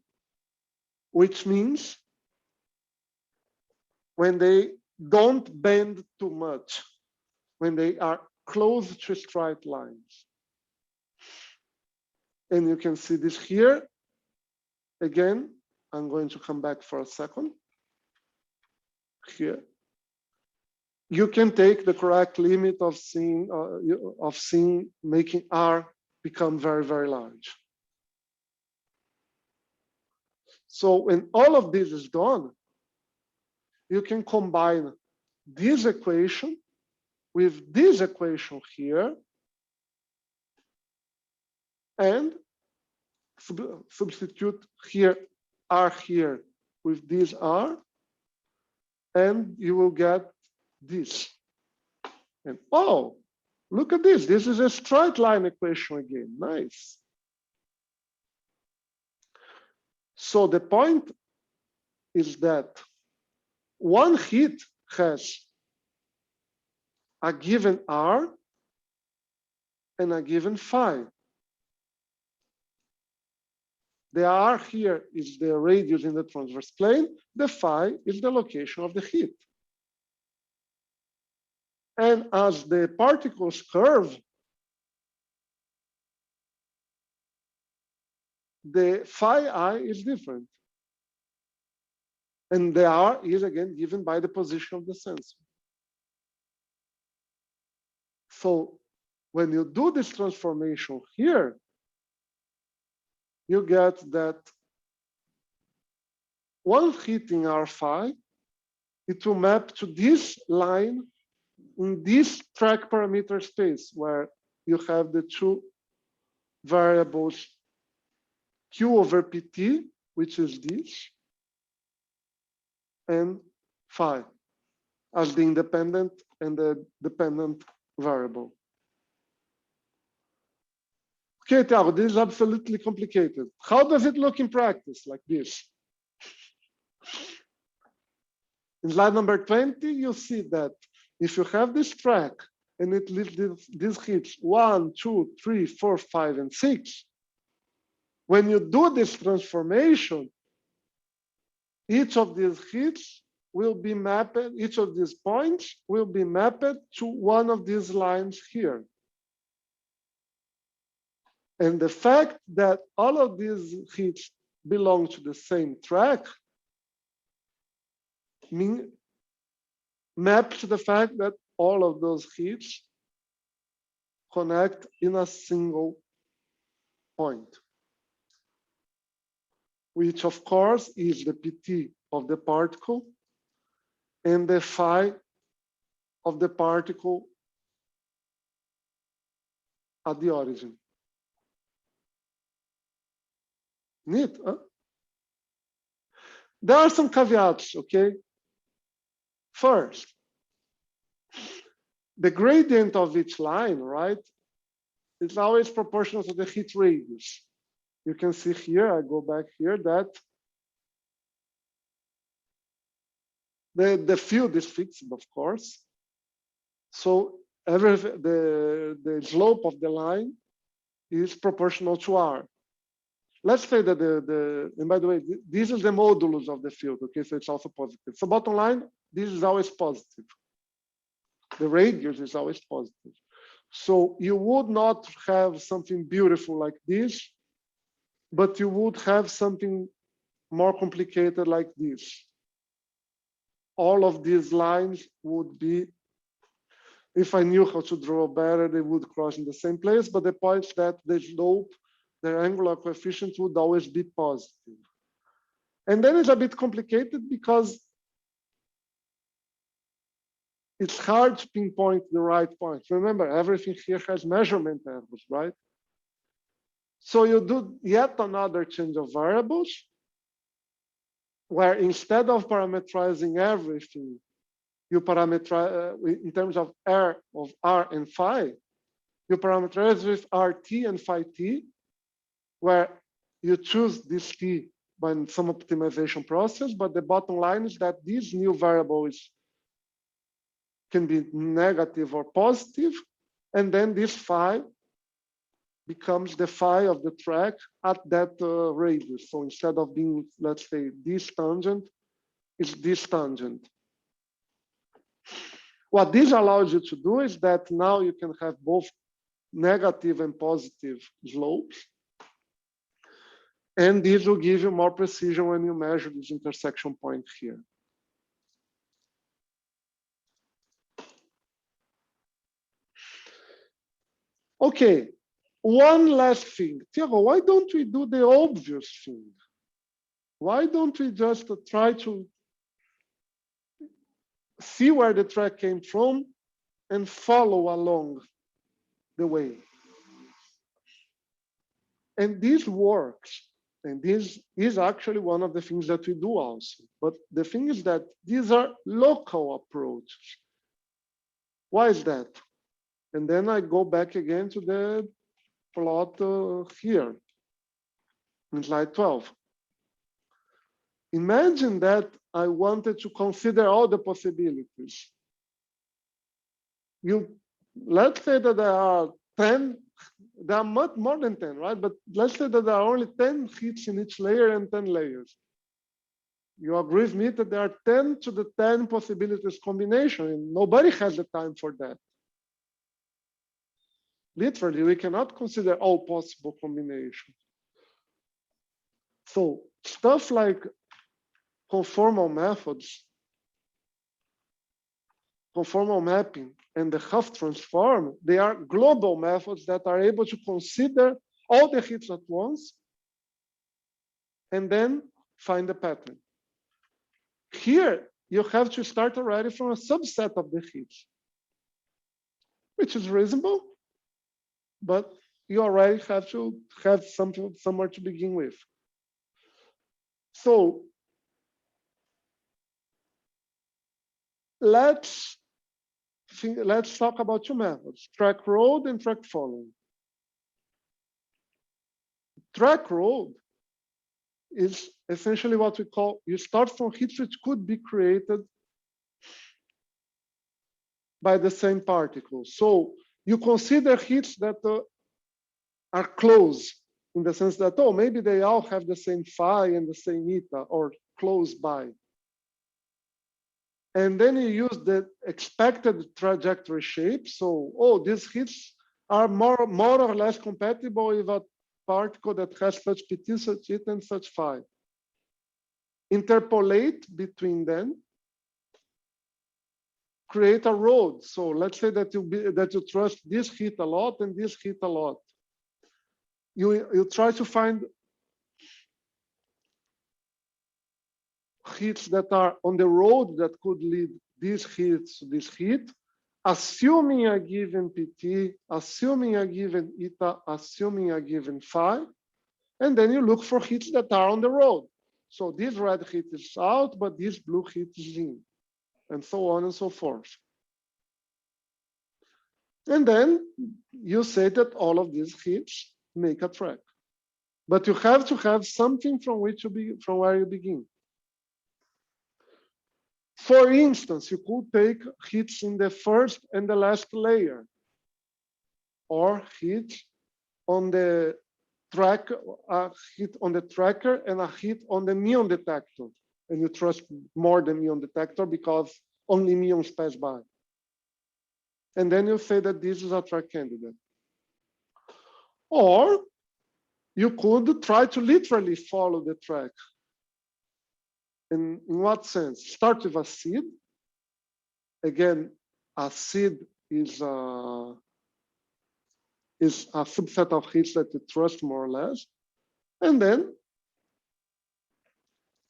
which means when they don't bend too much, when they are close to straight lines. And you can see this here. Again, I'm going to come back for a second. Here. You can take the correct limit of making R become very, very large. So when all of this is done, you can combine this equation with this equation here and substitute here R here with this R, and you will get this. And oh, look at this. This is a straight line equation again. Nice. So the point is that one heat has a given R and a given phi. The R here is the radius in the transverse plane. The phi is the location of the heat. And as the particles curve, the phi I is different. And the R is again given by the position of the sensor. So when you do this transformation here, you get that one heat in R phi, it will map to this line in this track parameter space where you have the two variables Q over PT, which is this, and phi as the independent and the dependent variable. Okay, Thiago, this is absolutely complicated. How does it look in practice like this? In slide number 20, you see that if you have this track and it lists these hits 1, 2, 3, 4, 5, and 6, when you do this transformation, each of these hits will be mapped, each of these points will be mapped to one of these lines here. And the fact that all of these heats belong to the same track maps the fact that all of those heats connect in a single point, which of course is the PT of the particle and the phi of the particle at the origin. Neat, huh? There are some caveats, okay? First, the gradient of each line, right, is always proportional to the heat radius. You can see here, I go back here, that the field is fixed, of course. So the slope of the line is proportional to R. Let's say that and by the way, this is the modulus of the field, okay? So it's also positive. So bottom line, this is always positive. The radius is always positive. So you would not have something beautiful like this, but you would have something more complicated like this. All of these lines would be, if I knew how to draw better, they would cross in the same place, but the point is that the slope, their angular coefficient would always be positive. And then it's a bit complicated because it's hard to pinpoint the right point. Remember, everything here has measurement errors, right? So you do yet another change of variables, where instead of parameterizing everything, you parameterize in terms of R and phi, you parameterize with RT and phi t, where you choose this t by some optimization process, but the bottom line is that these new variables can be negative or positive, and then this phi becomes the phi of the track at that radius. So instead of being, let's say, this tangent, it's this tangent. What this allows you to do is that now you can have both negative and positive slopes. And this will give you more precision when you measure this intersection point here. Okay, one last thing. Thiago, why don't we do the obvious thing? Why don't we just try to see where the track came from and follow along the way? And this works. And this is actually one of the things that we do also. But the thing is that these are local approaches. Why is that? And then I go back again to the plot here in slide 12. Imagine that I wanted to consider all the possibilities. Let's say that there are 10, there are much more than 10, right? But let's say that there are only 10 heats in each layer and 10 layers. You agree with me that there are 10 to the 10 possibilities combination, and nobody has the time for that. Literally, we cannot consider all possible combinations. So stuff like conformal methods, conformal mapping, and the Huff transform, they are global methods that are able to consider all the heats at once and then find the pattern. Here, you have to start already from a subset of the heats, which is reasonable, but you already have to have something somewhere to begin with. So let's talk about two methods, track road and track following. Track road is essentially what we call, you start from heats which could be created by the same particles. So you consider heats that are close in the sense that, oh, maybe they all have the same phi and the same eta or close by. And then you use the expected trajectory shape. So, oh, these hits are more or less compatible with a particle that has such PT, such it, and such phi. Interpolate between them, create a road. So let's say that you trust this hit a lot and this hit a lot. You try to find hits that are on the road that could lead these hits to this hit, assuming a given PT, assuming a given eta, assuming a given phi, and then you look for hits that are on the road. So this red hit is out, but this blue hit is in, and so on and so forth. And then you say that all of these hits make a track. But you have to have something from which from where you begin. For instance, you could take hits in the first and the last layer, or hits on the track, a hit on the tracker and a hit on the muon detector. And you trust more the muon detector because only muons pass by. And then you say that this is a track candidate. Or you could try to literally follow the track. In what sense? Start with a seed. Again, a seed is a subset of hits that you trust more or less. And then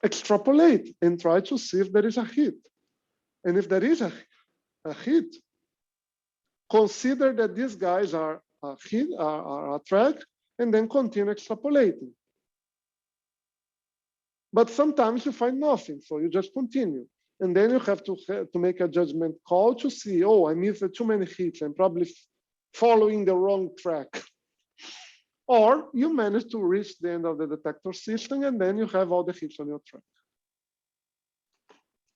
extrapolate and try to see if there is a hit. And if there is a hit, consider that these guys are a hit, are a track, and then continue extrapolating. But sometimes you find nothing, so you just continue. And then you have to make a judgment call to see, oh, I missed too many hits. I'm probably following the wrong track. Or you manage to reach the end of the detector system, and then you have all the hits on your track.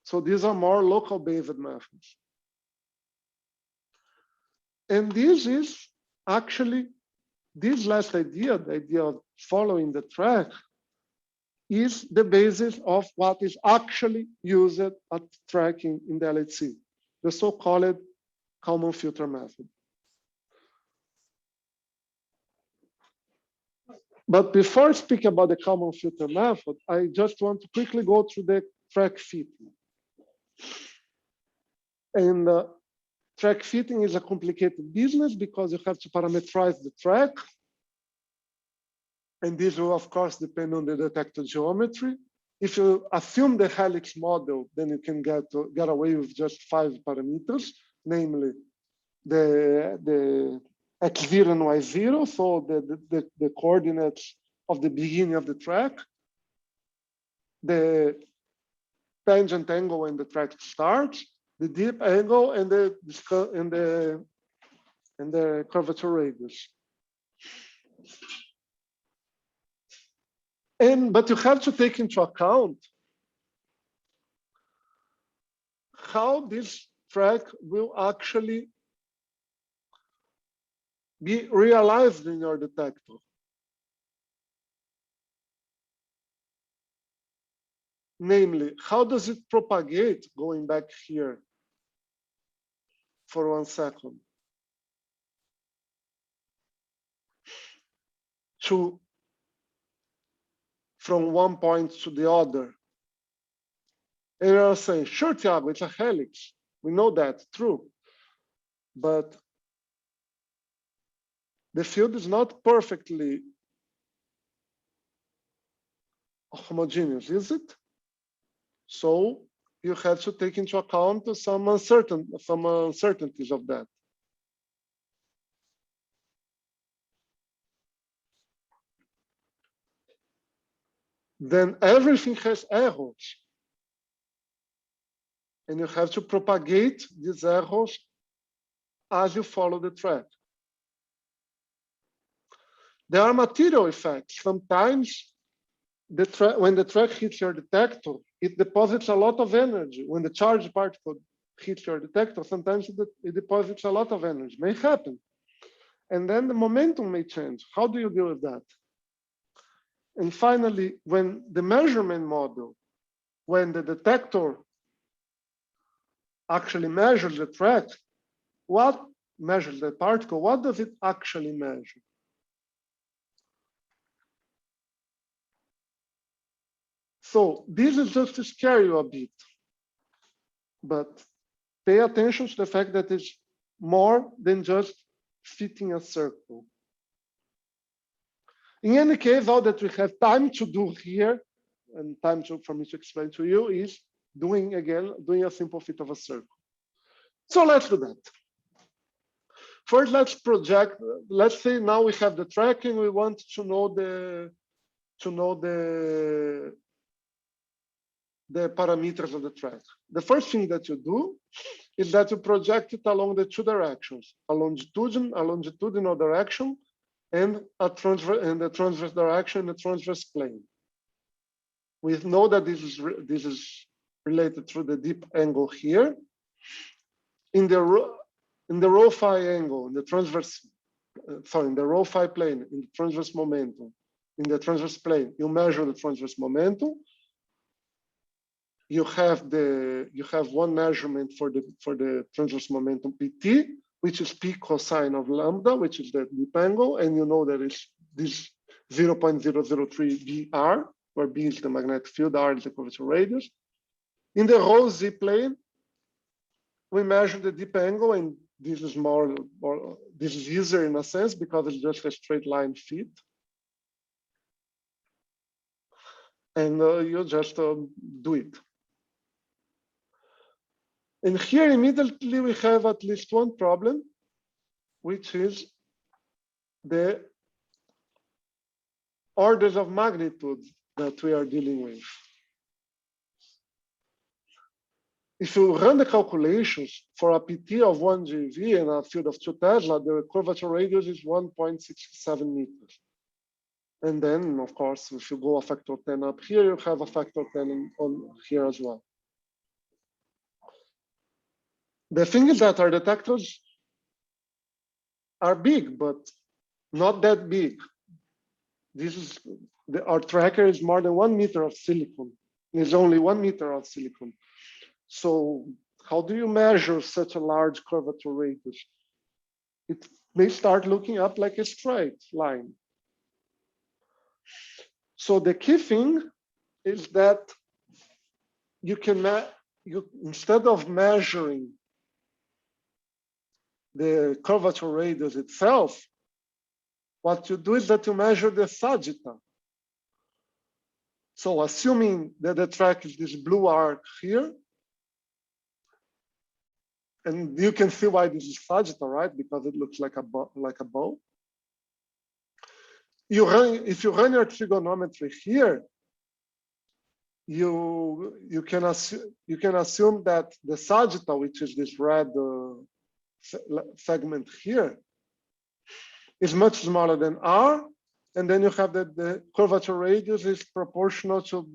So these are more local-based methods. And this is actually, this last idea, the idea of following the track, is the basis of what is actually used at tracking in the LHC, the so-called Kalman filter method. But before I speak about the Kalman filter method, I just want to quickly go through the track fitting. And track fitting is a complicated business because you have to parameterize the track. And this will, of course, depend on the detector geometry. If you assume the helix model, then you can get away with just 5 parameters, namely the x0 and y0, so the coordinates of the beginning of the track, the tangent angle when the track starts, the dip angle, and the curvature radius. But you have to take into account how this track will actually be realized in your detector. Namely, how does it propagate, going back here for 1 second, from one point to the other. And you're saying, sure, Thiago, it's a helix. We know that, true. But the field is not perfectly homogeneous, is it? So you have to take into account some uncertainties of that. Then everything has errors. And you have to propagate these errors as you follow the track. There are material effects. Sometimes when the track hits your detector, it deposits a lot of energy. When the charged particle hits your detector, sometimes it deposits a lot of energy. May happen. And then the momentum may change. How do you deal with that? And finally, when the measurement model, when the detector actually measures the track, what measures the particle, what does it actually measure? So this is just to scare you a bit, but pay attention to the fact that it's more than just fitting a circle. In any case, all that we have time to do here, and time for me to explain to you, is doing a simple fit of a circle. So let's do that. First, let's project. Let's say now we have the tracking. We want to know the parameters of the track. The first thing that you do is that you project it along the two directions: a longitudinal direction, and a transverse direction in the transverse plane. We know that this is related through the dip angle here. In the rho phi angle, in the transverse, in the rho phi plane, in the transverse momentum, in the transverse plane, you measure the transverse momentum. You have one measurement for the transverse momentum PT, which is P cosine of lambda, which is the dip angle, and you know that it's this 0.003 BR, where B is the magnetic field, R is the curvature radius. In the rho Z plane, we measure the dip angle, and this is this is easier in a sense because it's just a straight line fit. And you just do it. And here immediately we have at least one problem, which is the orders of magnitude that we are dealing with. If you run the calculations for a PT of 1 GeV and a field of 2 Tesla, the curvature radius is 1.67 meters. And then, of course, if you go a factor 10 up here, you have a factor 10 on here as well. The thing is that our detectors are big, but not that big. Our tracker is more than 1 meter of silicon. It's only 1 meter of silicon. So how do you measure such a large curvature radius? It may start looking up like a straight line. So the key thing is that you can instead of measuring the curvature radius itself, what you do is that you measure the sagitta. So assuming that the track is this blue arc here, and you can see why this is sagitta, right? Because it looks like a bow. If you run your trigonometry here, you can assume that the sagitta, which is this red segment here, is much smaller than R, and then you have that the curvature radius is proportional to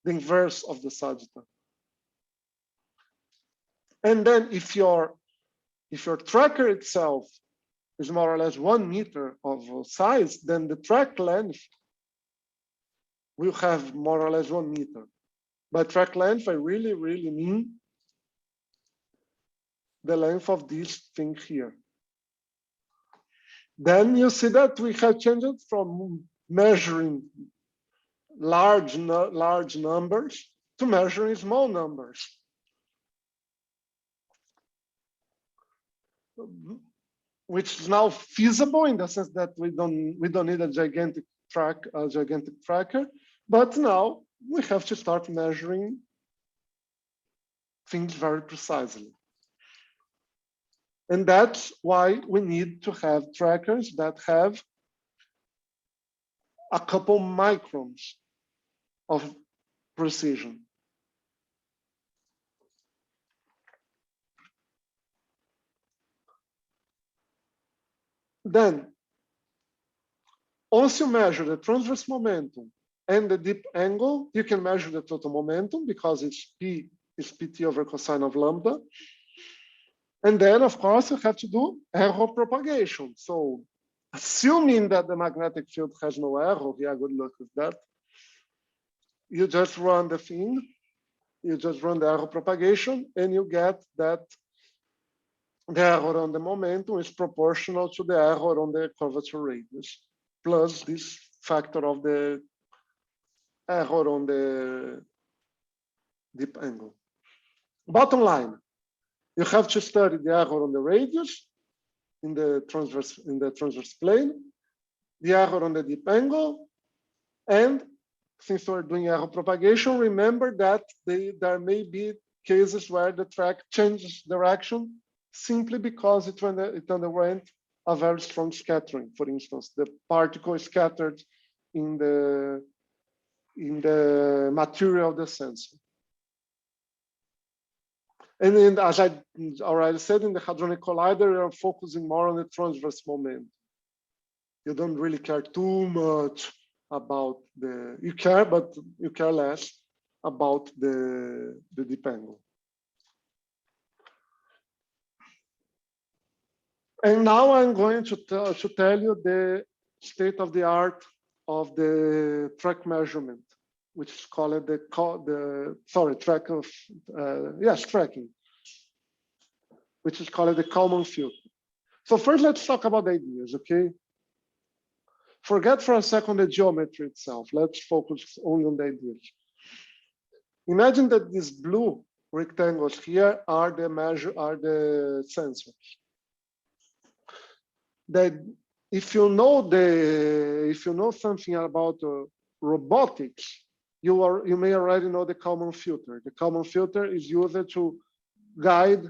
the inverse of the sagitta. And then if your tracker itself is more or less 1 meter of size, then the track length will have more or less 1 meter. By track length, I really mean the length of this thing here. Then you see that we have changed from measuring large numbers to measuring small numbers. Which is now feasible in the sense that we don't need a gigantic tracker, but now we have to start measuring things very precisely. And that's why we need to have trackers that have a couple microns of precision. Then, once you measure the transverse momentum and the dip angle, you can measure the total momentum because it's P is PT over cosine of lambda. And then, of course, you have to do error propagation. So, assuming that the magnetic field has no error, yeah, good luck with that. You just run the thing. you just run the error propagation, and you get that the error on the momentum is proportional to the error on the curvature radius, plus this factor of the error on the deep angle. Bottom line, you have to study the error on the radius in the transverse plane, the error on the deep angle, and since we're doing error propagation, remember that there may be cases where the track changes direction simply because it underwent a very strong scattering. For instance, the particle is scattered in the material of the sensor. And then, as I already said, in the hadronic collider, you're focusing more on the transverse momentum. You don't really care too much about you care, but you care less about the deep angle. And now I'm going to tell you the state of the art of the track measurement, which is called tracking, which is called the Kalman filter. So first, let's talk about the ideas, okay? Forget for a second the geometry itself. Let's focus only on the ideas. Imagine that these blue rectangles here are the sensors. That if you know something about robotics, you may already know the Kalman filter. The Kalman filter is used to guide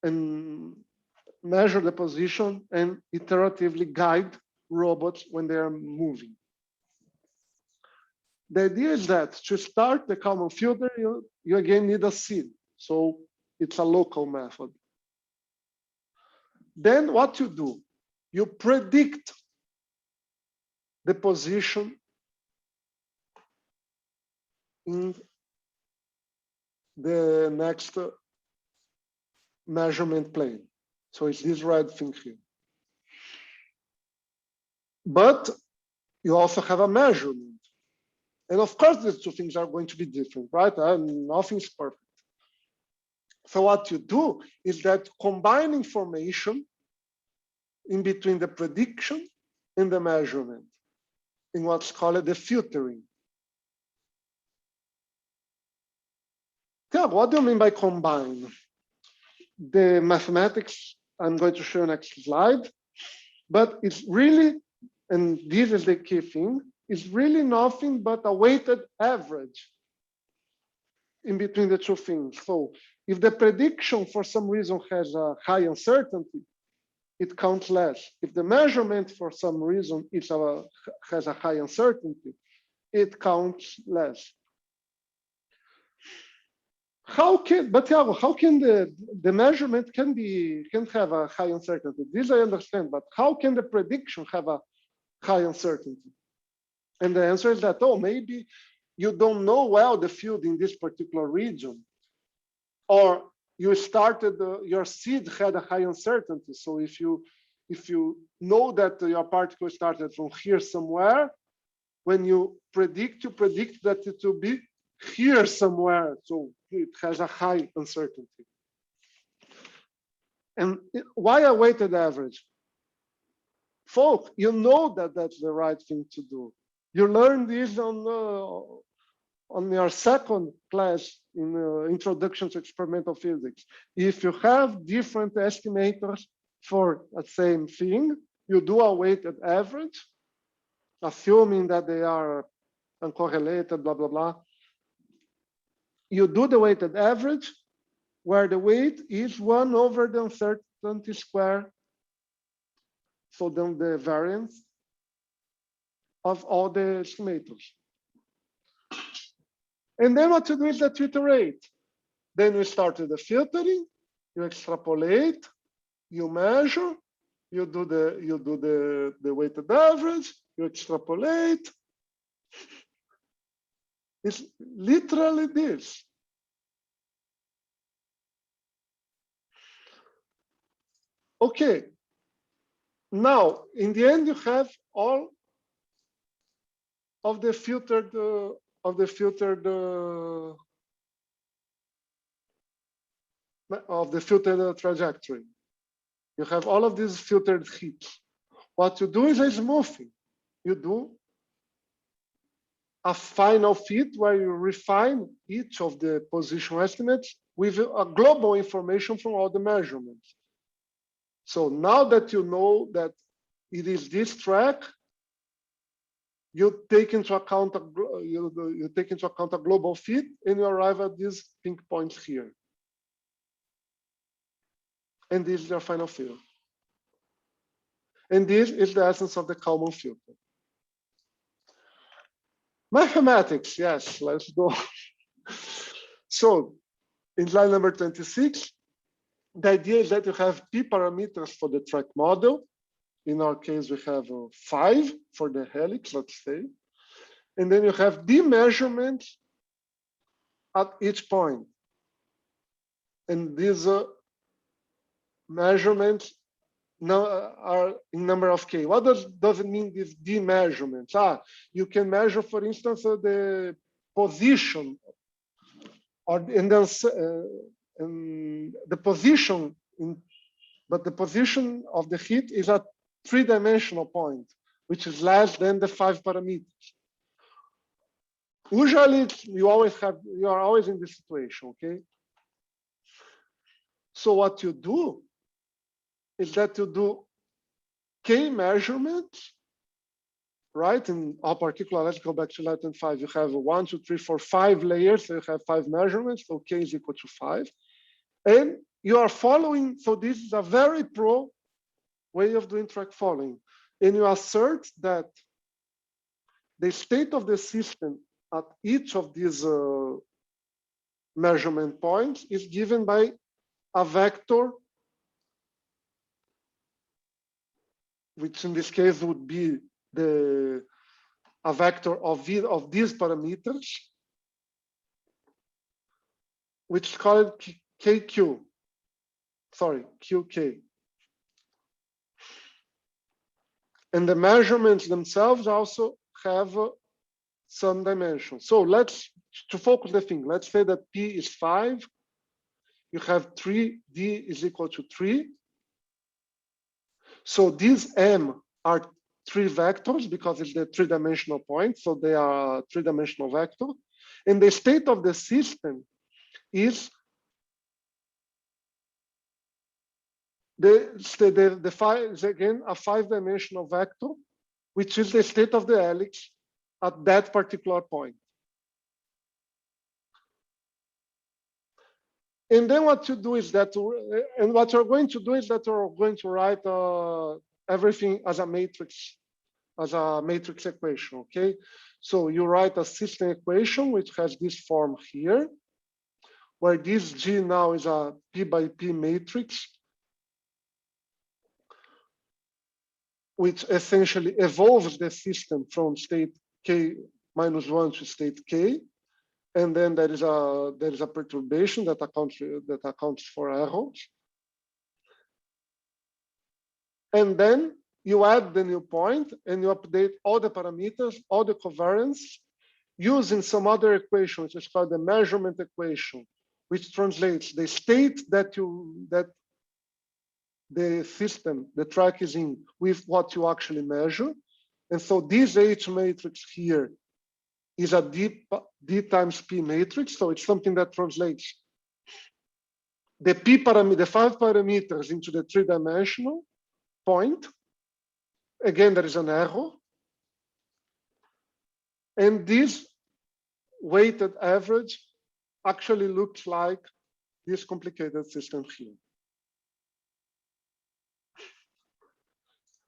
and measure the position and iteratively guide robots when they are moving. The idea is that to start the Kalman filter, you again need a seed. So it's a local method. Then what you do, you predict the position in the next measurement plane. So it's this red thing here. But you also have a measurement. And of course, these two things are going to be different, right? Nothing's perfect. So what you do is that combine information in between the prediction and the measurement in what's called the filtering. Thiago, what do you mean by combine? The mathematics, I'm going to show you next slide, but it's really, and this is the key thing, it's really nothing but a weighted average in between the two things. So if the prediction for some reason has a high uncertainty, it counts less. If the measurement for some reason has a high uncertainty, it counts less. Thiago, how can the measurement can have a high uncertainty? This I understand, but how can the prediction have a high uncertainty? And the answer is that, oh, maybe you don't know well the field in this particular region, or you started your seed had a high uncertainty. So if you know that your particle started from here somewhere, when you predict that it will be here somewhere. So it has a high uncertainty. And why a weighted average? Folk, you know that that's the right thing to do. You learned this on your second class in Introduction to Experimental Physics. If you have different estimators for the same thing, you do a weighted average, assuming that they are uncorrelated, blah, blah, blah. You do the weighted average, where the weight is 1 over the uncertainty square. So then the variance of all the estimators. And then what you do is that you iterate. Then you start with the filtering, you extrapolate, you measure, you do the weighted average, you extrapolate. It's literally this. Okay. Now, in the end, you have all of the filtered of the filtered trajectory. You have all of these filtered hits. What you do is a smoothing. You do a final fit where you refine each of the position estimates with a global information from all the measurements. So now that you know that it is this track, you take into account a global fit, and you arrive at these pink points here. And this is your final field. And this is the essence of the Kalman filter. Mathematics, yes, let's go. So in slide number 26, the idea is that you have p parameters for the track model. In our case, we have 5 for the helix, let's say. And then you have d measurements at each point. And these measurements now are in number of k. What does it mean, these d measurements? You can measure, for instance, the position, or and then the position, but the position of the hit is a 3-dimensional point, which is less than the 5 parameters. Usually, you are always in this situation, okay? So what you do is that you do k measurements, right? In our particular, let's go back to slide 5. You have 1, 2, 3, 4, 5 layers. So you have 5 measurements. So k is equal to 5. And you are following. So this is a very pro way of doing track following. And you assert that the state of the system at each of these measurement points is given by a vector, which in this case would be a vector of these parameters, which is called QK. And the measurements themselves also have some dimensions. So to focus the thing, let's say that P is 5. You have 3, D is equal to 3. So these M are 3 vectors because it's the 3-dimensional point. So they are a 3-dimensional vector. And the state of the system is the 5 is again a 5-dimensional vector, which is the state of the helix at that particular point. And then what you do is that, and what you're going to do is that you're going to write everything as a matrix equation, okay? So you write a system equation, which has this form here, where this G now is a P by P matrix, which essentially evolves the system from state K minus 1 to state K. And then there is a perturbation that accounts for errors. And then you add the new point and you update all the parameters, all the covariance, using some other equation, which is called the measurement equation, which translates the state that the system, the track is in, with what you actually measure. And so this H matrix here is a D times P matrix. So it's something that translates the 5 parameters into the 3-dimensional point. Again, there is an error. And this weighted average actually looks like this complicated system here.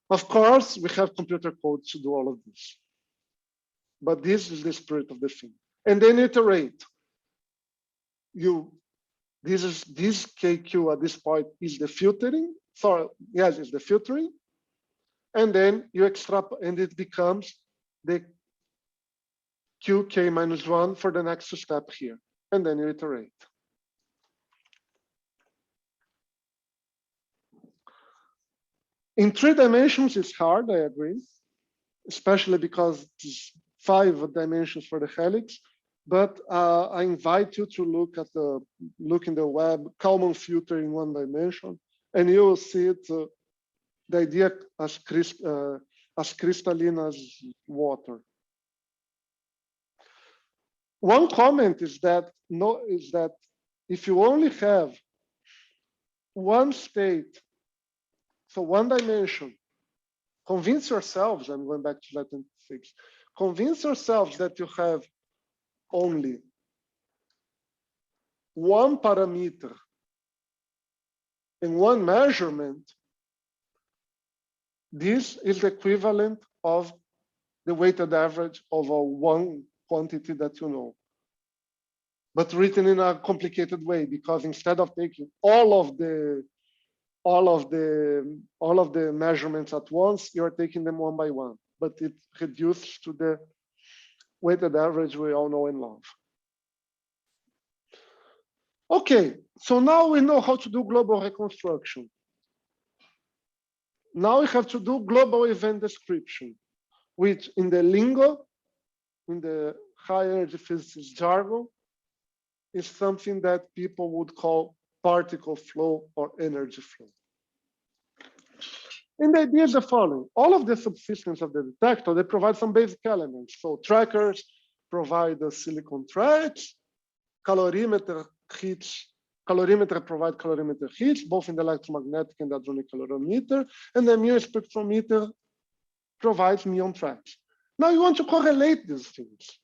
Of course, we have computer code to do all of this. But this is the spirit of the thing. And then iterate. This KQ at this point is the filtering. Sorry, yes, it's the filtering. And then you extrapolate, and it becomes the QK minus 1 for the next step here. And then you iterate. In 3 dimensions, it's hard, I agree, especially because 5 dimensions for the helix. But I invite you to look in the web, Kalman filter in 1 dimension, and you will see it, the idea as crystalline as water. One comment is that if you only have one state, so 1 dimension, convince yourselves, I'm going back to slide 26, convince yourselves that you have only 1 parameter and 1 measurement. This is the equivalent of the weighted average of a 1 quantity that you know, but written in a complicated way, because instead of taking all of the measurements at once, you are taking them 1 by 1, but it reduces to the weighted average we all know and love. Okay, so now we know how to do global reconstruction. Now we have to do global event description, which in the lingo, in the high energy physics jargon, is something that people would call particle flow or energy flow. And the idea is the following: all of the subsystems of the detector, they provide some basic elements. So trackers provide the silicon tracks, calorimeter provide calorimeter heats, both in the electromagnetic and hadronic calorimeter, and the Muon spectrometer provides Muon tracks. Now you want to correlate these things,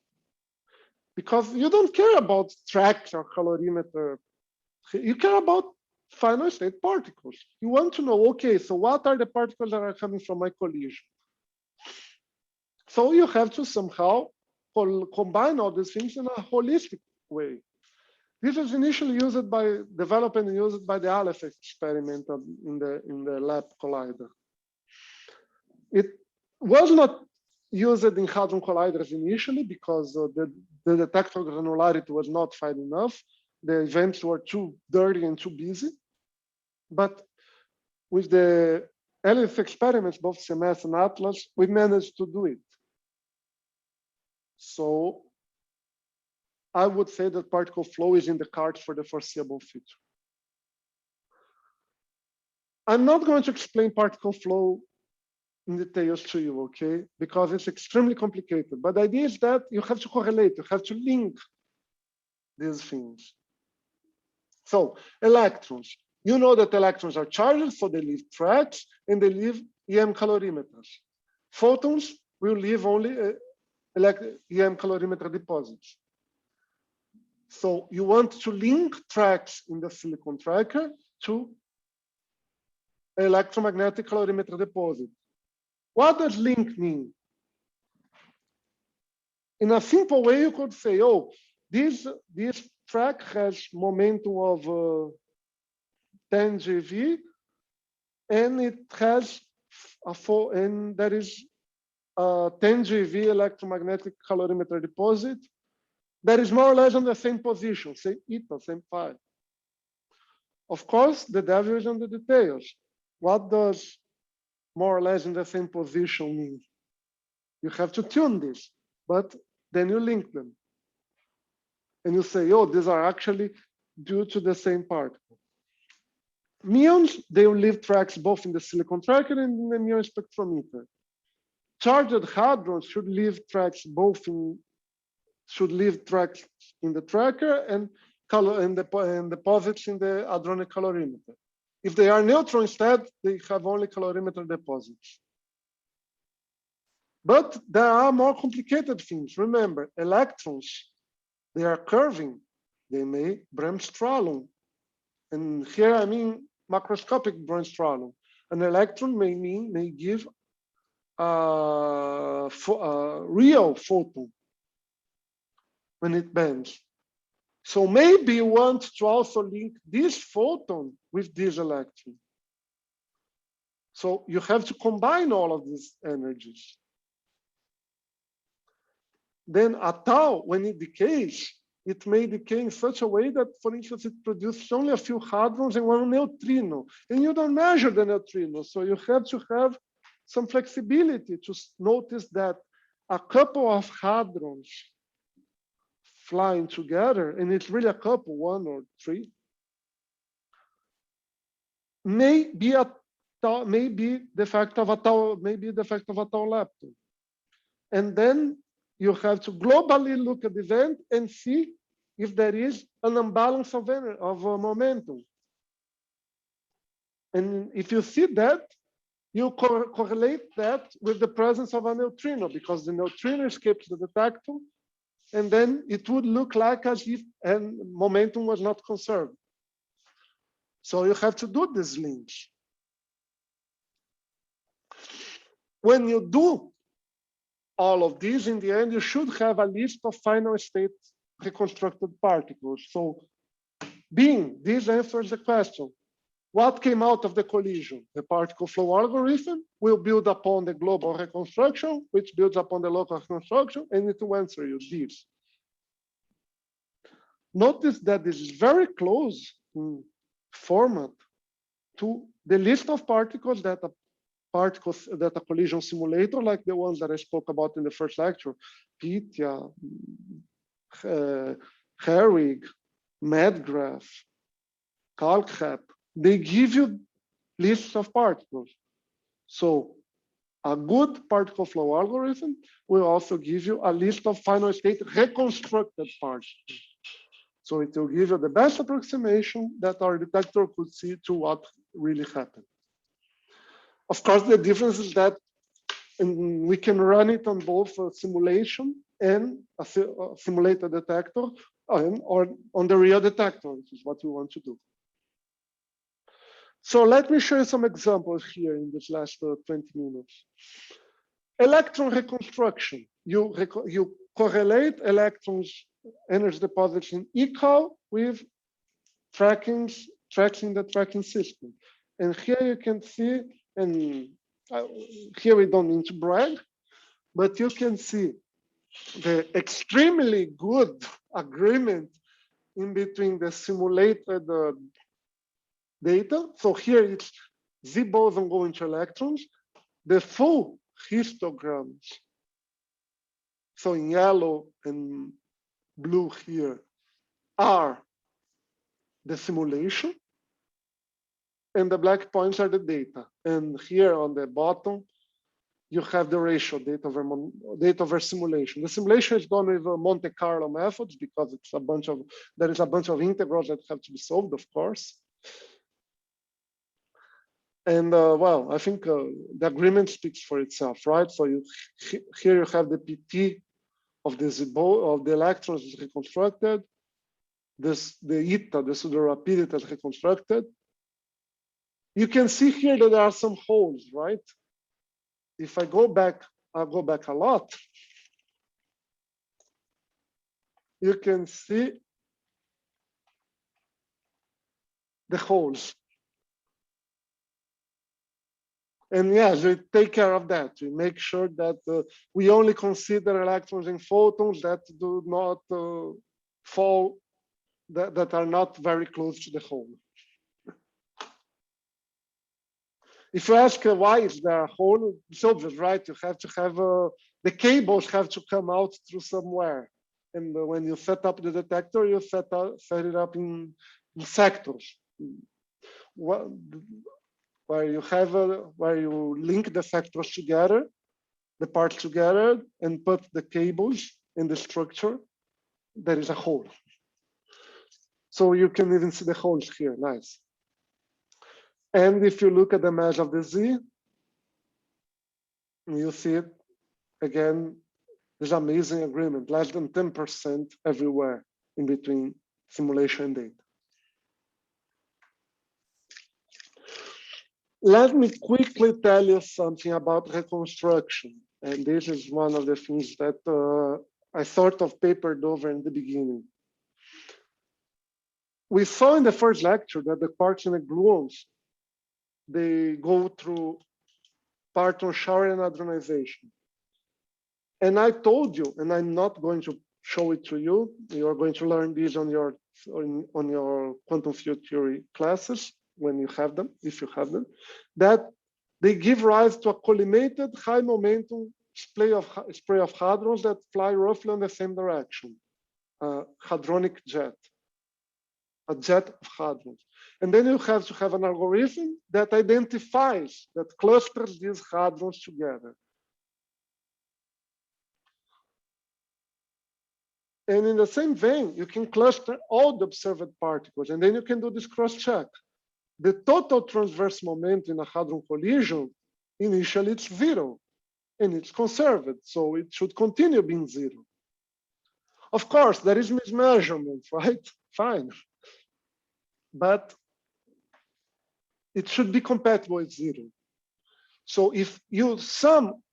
because you don't care about tracks or calorimeter. You care about final state particles. You want to know, okay, so what are the particles that are coming from my collision? So you have to somehow combine all these things in a holistic way. This was initially developed and used by the Aula experiment in the lab collider. It was not used in hadron colliders initially because the detector granularity was not fine enough. The events were too dirty and too busy. But with the LS experiments, both CMS and Atlas, we managed to do it. So I would say that particle flow is in the cards for the foreseeable future. I'm not going to explain particle flow in details to you, okay? Because it's extremely complicated. But the idea is that you have to correlate, you have to link these things. So electrons, you know that electrons are charged, so they leave tracks and they leave EM calorimeters. Photons will leave only EM calorimeter deposits. So you want to link tracks in the silicon tracker to electromagnetic calorimeter deposit. What does link mean? In a simple way, you could say, oh, this track has momentum of 10 GeV, and it has there is a 10 GeV electromagnetic calorimeter deposit that is more or less on the same position, same eta, same phi. Of course, the devil is on the details. What does more or less in the same position mean? You have to tune this, but then you link them. And you say, oh, these are actually due to the same particle. Muons, they will leave tracks both in the silicon tracker and in the Muon spectrometer. Charged hadrons should leave tracks in the tracker and deposits in the hadronic calorimeter. If they are neutral instead, they have only calorimeter deposits. But there are more complicated things. Remember, electrons, they are curving. They may Bremsstrahlung. And here I mean macroscopic Bremsstrahlung. An electron may give a real photon when it bends. So maybe you want to also link this photon with this electron. So you have to combine all of these energies. Then a tau, when it decays, it may decay in such a way that, for instance, it produces only a few hadrons and one neutrino. And you don't measure the neutrino. So you have to have some flexibility to notice that a couple of hadrons flying together, and it's really a couple, 1 or 3, may be the effect of a tau lepton. And then you have to globally look at the event and see if there is an imbalance of momentum. And if you see that, you correlate that with the presence of a neutrino, because the neutrino escapes the detector, and then it would look like as if momentum was not conserved. So you have to do this link. When you do all of these, in the end, you should have a list of final state reconstructed particles. So this answers the question. What came out of the collision? The particle flow algorithm will build upon the global reconstruction, which builds upon the local reconstruction, and it will answer you this. Notice that this is very close in format to the list of particles that a collision simulator, like the ones that I spoke about in the first lecture, Pitya, Herwig, Medgraph, Kalkrep, they give you lists of particles. So a good particle flow algorithm will also give you a list of final state reconstructed particles. So it will give you the best approximation that our detector could see to what really happened. Of course, the difference is that we can run it on both a simulation and a simulated detector, or on the real detector, which is what we want to do. So let me show you some examples here in this last 20 minutes. Electron reconstruction. You correlate electrons, energy deposits in equal with tracking the tracking system. And here you can see, and here we don't need to brag, but you can see the extremely good agreement in between the simulated data. So here it's Z boson going to electrons, the full histograms. So in yellow and blue here are the simulation, and the black points are the data. And here on the bottom, you have the ratio data over simulation. The simulation is done with Monte Carlo methods because it's there is a bunch of integrals that have to be solved, of course. And well, I think the agreement speaks for itself, right? So here you have the PT of the electrons is reconstructed. The eta, the pseudo-rapidity is reconstructed. You can see here that there are some holes, right? If I go back, I'll go back a lot. You can see the holes. And yes, we take care of that. We make sure that we only consider electrons and photons that do not fall, that are not very close to the hole. If you ask why is there a hole, it's obvious, right? You have to have, the cables have to come out through somewhere. And when you set up the detector, you set it up in sectors. Where you link the sectors together, the parts together, and put the cables in the structure, there is a hole. So you can even see the holes here, nice. And if you look at the measure of the Z, you see it again, this amazing agreement, less than 10% everywhere in between simulation and data. Let me quickly tell you something about reconstruction. And this is one of the things that I sort of papered over in the beginning. We saw in the first lecture that the quarks and the gluons, they go through parton shower and hadronization. And I told you, and I'm not going to show it to you, you're going to learn this on your quantum field theory classes, when you have them, if you have them, that they give rise to a collimated high momentum spray of hadrons that fly roughly in the same direction, a hadronic jet, a jet of hadrons. And then you have to have an algorithm that identifies, that clusters these hadrons together. And in the same vein, you can cluster all the observed particles, and then you can do this cross-check. The total transverse moment in a hadron collision, initially it's 0, and it's conserved, so it should continue being 0. Of course, there is mismeasurement, right? Fine. But it should be compatible with 0. So if you sum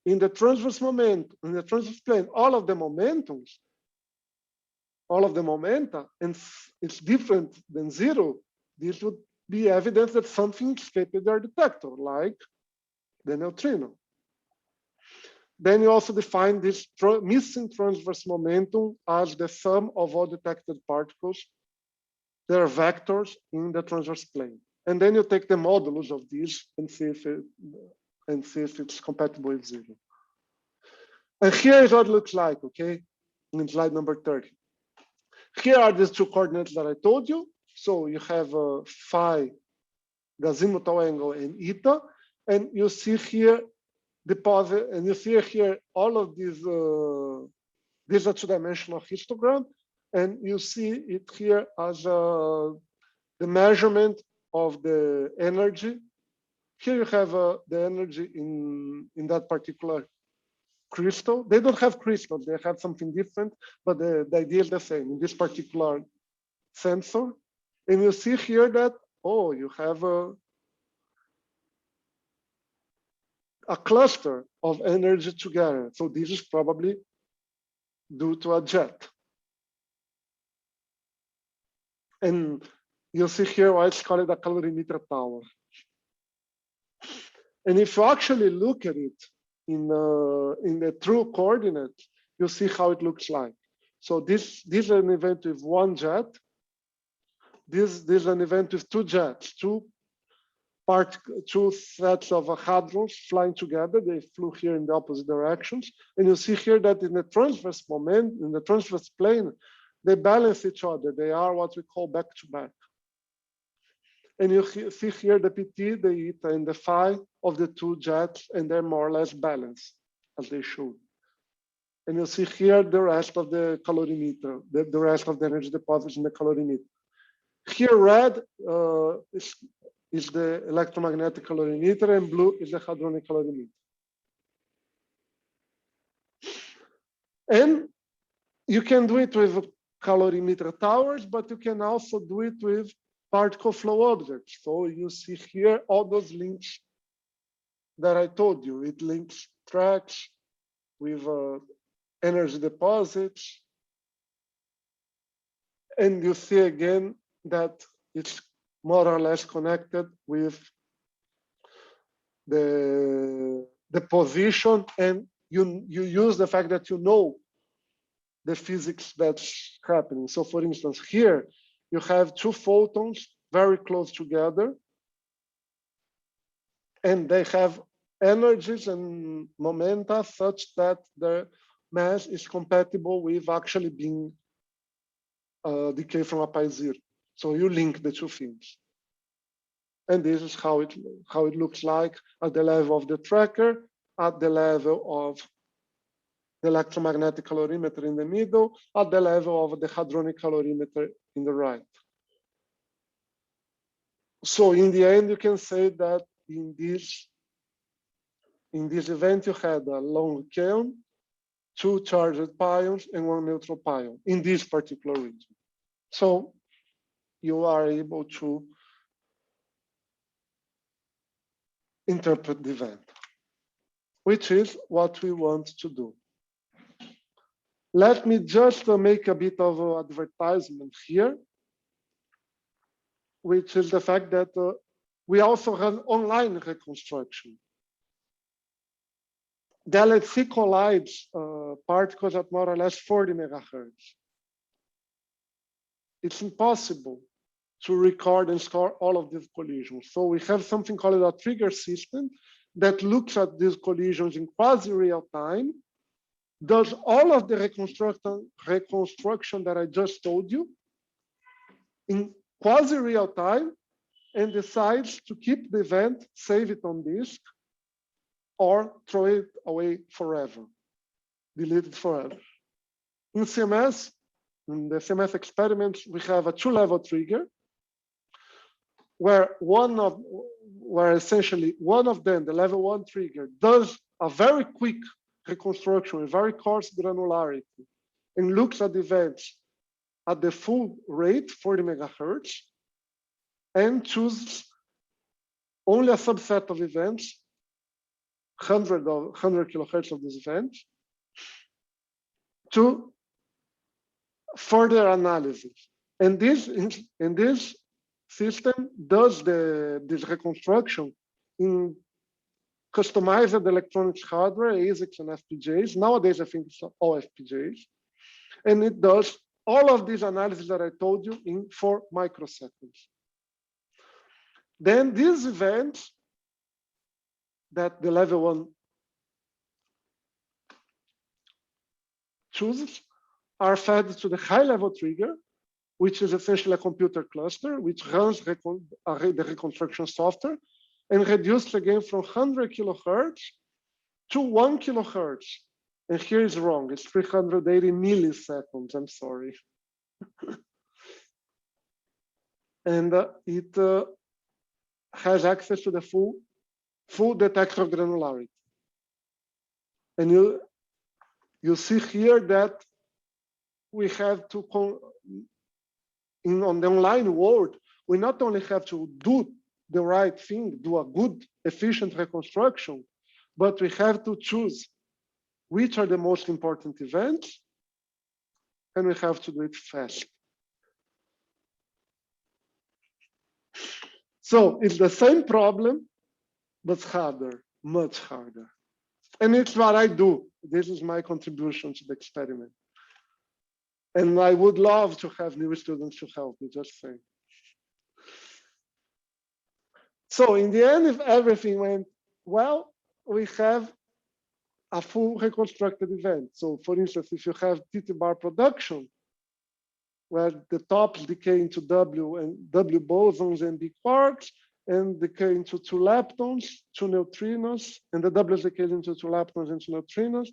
in the transverse moment, in the transverse plane, all of the momentums, all of the momenta, and it's different than 0, this would be evidence that something escaped their detector, like the neutrino. Then you also define this missing transverse momentum as the sum of all detected particles. There are vectors in the transverse plane. And then you take the modulus of these and see if it's compatible with 0. And here is what it looks like, okay? In slide number 30. Here are these two coordinates that I told you. So you have phi, the azimuthal angle, and eta, and you see here deposit, and you see here all of these. These are two-dimensional histogram, and you see it here as the measurement of the energy. Here you have the energy in that particular crystal. They don't have crystals, they have something different, but the idea is the same in this particular sensor. And you see here that, oh, you have a cluster of energy together. So this is probably due to a jet. And you'll see here why it's called a calorimeter tower. And if you actually look at it in the true coordinates, you'll see how it looks like. So this is an event with one jet. This is an event with two jets, two sets of hadrons flying together. They flew here in the opposite directions. And you see here that in the transverse moment, in the transverse plane, they balance each other. They are what we call back-to-back. And you see here the PT, the eta, and the phi of the two jets, and they're more or less balanced, as they should. And you see here the rest of the calorimeter, the rest of the energy deposits in the calorimeter. Here, red is the electromagnetic calorimeter, and blue is the hadronic calorimeter. And you can do it with calorimeter towers, but you can also do it with particle flow objects. So you see here all those links that I told you. It links tracks with energy deposits. And you see again that it's more or less connected with the position, and you use the fact that you know the physics that's happening. So for instance, here you have two photons very close together, and they have energies and momenta such that their mass is compatible with actually being decay from a pi zero. So you link the two things. And this is how it looks like at the level of the tracker, at the level of the electromagnetic calorimeter in the middle, at the level of the hadronic calorimeter in the right. So in the end, you can say that in this event, you had a long kaon, two charged pions, and one neutral pion in this particular region. So you are able to interpret the event, which is what we want to do. Let me just make a bit of advertisement here, which is the fact that we also have online reconstruction. The LHC collides particles at more or less 40 megahertz. It's impossible to record and score all of these collisions. So we have something called a trigger system that looks at these collisions in quasi-real time, does all of the reconstruction that I just told you in quasi-real time, and decides to keep the event, save it on disk, or throw it away forever, delete it forever. In CMS, in the CMS experiments, we have a two-level trigger, where essentially one of them, the level 1 trigger, does a very quick reconstruction, a very coarse granularity, and looks at events at the full rate, 40 megahertz, and chooses only a subset of events, 100 kilohertz of these events, to further analysis. And this system does this reconstruction in customized electronics hardware, ASICs and FPGAs. Nowadays, I think it's all FPGAs. And it does all of these analyses that I told you in 4 microseconds. Then these events that the level 1 chooses are fed to the high-level trigger, which is essentially a computer cluster, which runs the reconstruction software and reduces again from 100 kilohertz to 1 kilohertz. And here is wrong, it's 380 milliseconds, I'm sorry. And it has access to the full detector granularity. And you see here that we have to, on the online world, we not only have to do the right thing, do a good, efficient reconstruction, but we have to choose which are the most important events, and we have to do it fast. So it's the same problem, but harder, much harder. And it's what I do. This is my contribution to the experiment. And I would love to have new students to help me, just saying. So in the end, if everything went well, we have a full reconstructed event. So for instance, if you have TT bar production, where the tops decay into W and W bosons and D quarks, and decay into 2 leptons, 2 neutrinos, and the W's decays into 2 leptons and 2 neutrinos,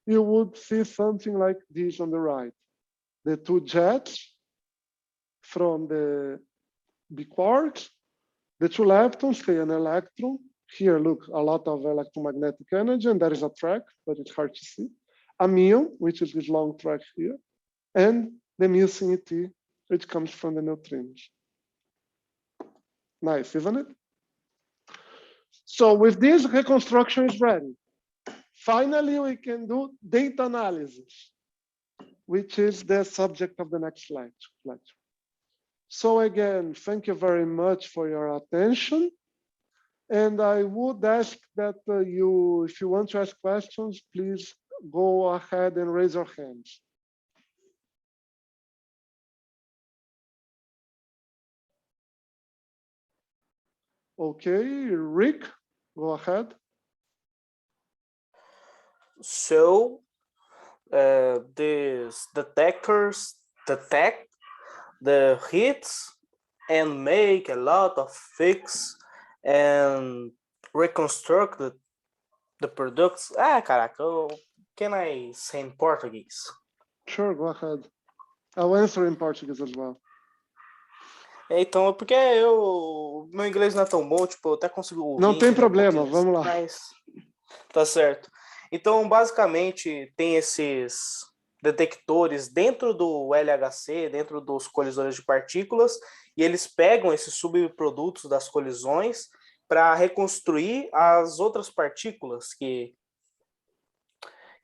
you would see something like this on the right. The 2 jets from the B quarks, the 2 leptons, say an electron. Here, look, a lot of electromagnetic energy, and there is a track, but it's hard to see. A muon, which is this long track here, and the missing ET, which comes from the neutrinos. Nice, isn't it? So with this, reconstruction is ready. Finally, we can do data analysis, which is the subject of the next lecture. So again, thank you very much for your attention. And I would ask that if you want to ask questions, please go ahead and raise your hands. Okay, Rick, go ahead. So these detectors detect the hits and make a lot of fix and reconstruct the products. Caraca, can I say in Portuguese? Sure, go ahead. I'll answer in Portuguese as well. Então, porque meu inglês não é tão bom, tipo, eu até consigo ouvir. Não tem problema, vamos lá. Mas tá certo. Então, basicamente, tem esses detectores dentro do LHC, dentro dos colisores de partículas, e eles pegam esses subprodutos das colisões para reconstruir as outras partículas que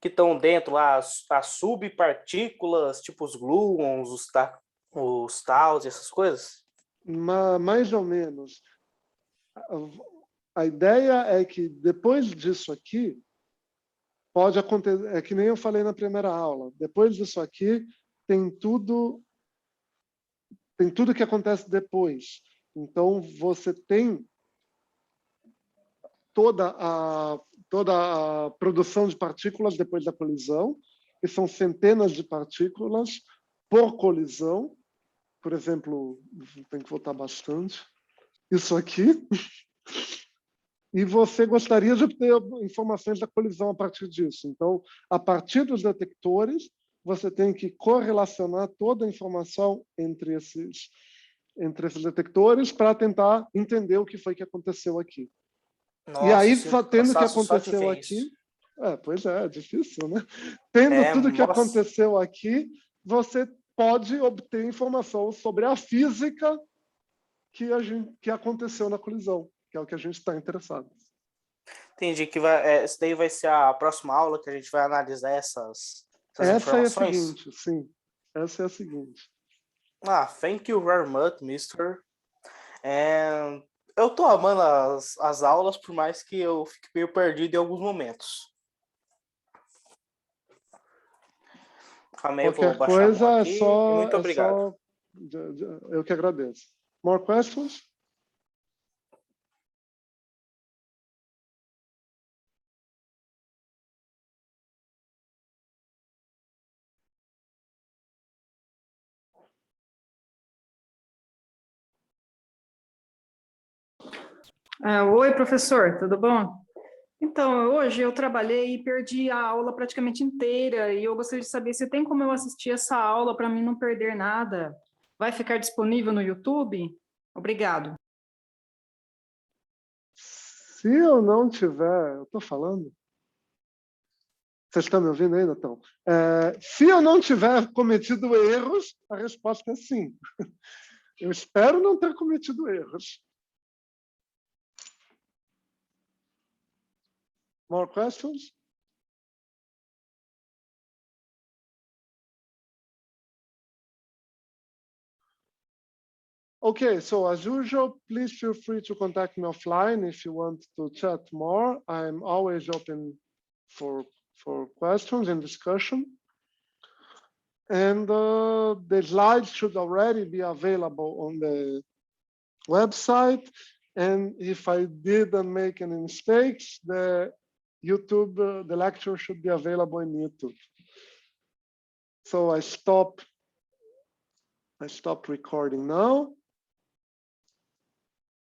estão dentro lá, as subpartículas, tipo os gluons, os taus, essas coisas. Mais ou menos. A ideia é que depois disso aqui, pode acontecer, é que nem eu falei na primeira aula, depois disso aqui tem tudo que acontece depois. Então você tem toda a produção de partículas depois da colisão, que são centenas de partículas por colisão. Por exemplo, tem que voltar bastante. Isso aqui. E você gostaria de obter informações da colisão a partir disso. Então, a partir dos detectores, você tem que correlacionar toda a informação entre esses detectores para tentar entender o que foi que aconteceu aqui. Nossa, e aí, se eu tendo o que passasse só de aconteceu ver aqui... isso. Pois é difícil, né? Tendo tudo que nossa. aconteceu aqui, você pode obter informação sobre a física que aconteceu na colisão, que é o que a gente está interessado. Entendi que essa daí vai ser a próxima aula que a gente vai analisar essas Essa informações. é a seguinte, sim. Essa é a seguinte. Thank you very much, mister. Eu tô amando as aulas, por mais que eu fique meio perdido em alguns momentos. Calma aí, eu vou Qualquer baixar a mão coisa aqui. Muito obrigado. Eu que agradeço. More questions? Oi, professor, tudo bom? Então, hoje eu trabalhei e perdi a aula praticamente inteira e eu gostaria de saber se tem como eu assistir essa aula para mim não perder nada. Vai ficar disponível no YouTube? Obrigado. Se eu não tiver... Eu estou falando? Vocês estão me ouvindo ainda, então? Se eu não tiver cometido erros, a resposta é sim. Eu espero não ter cometido erros. More questions? Okay, so as usual, please feel free to contact me offline if you want to chat more. I'm always open for questions and discussion. And the slides should already be available on the website. And if I didn't make any mistakes, the lecture should be available in YouTube. So I stop recording now.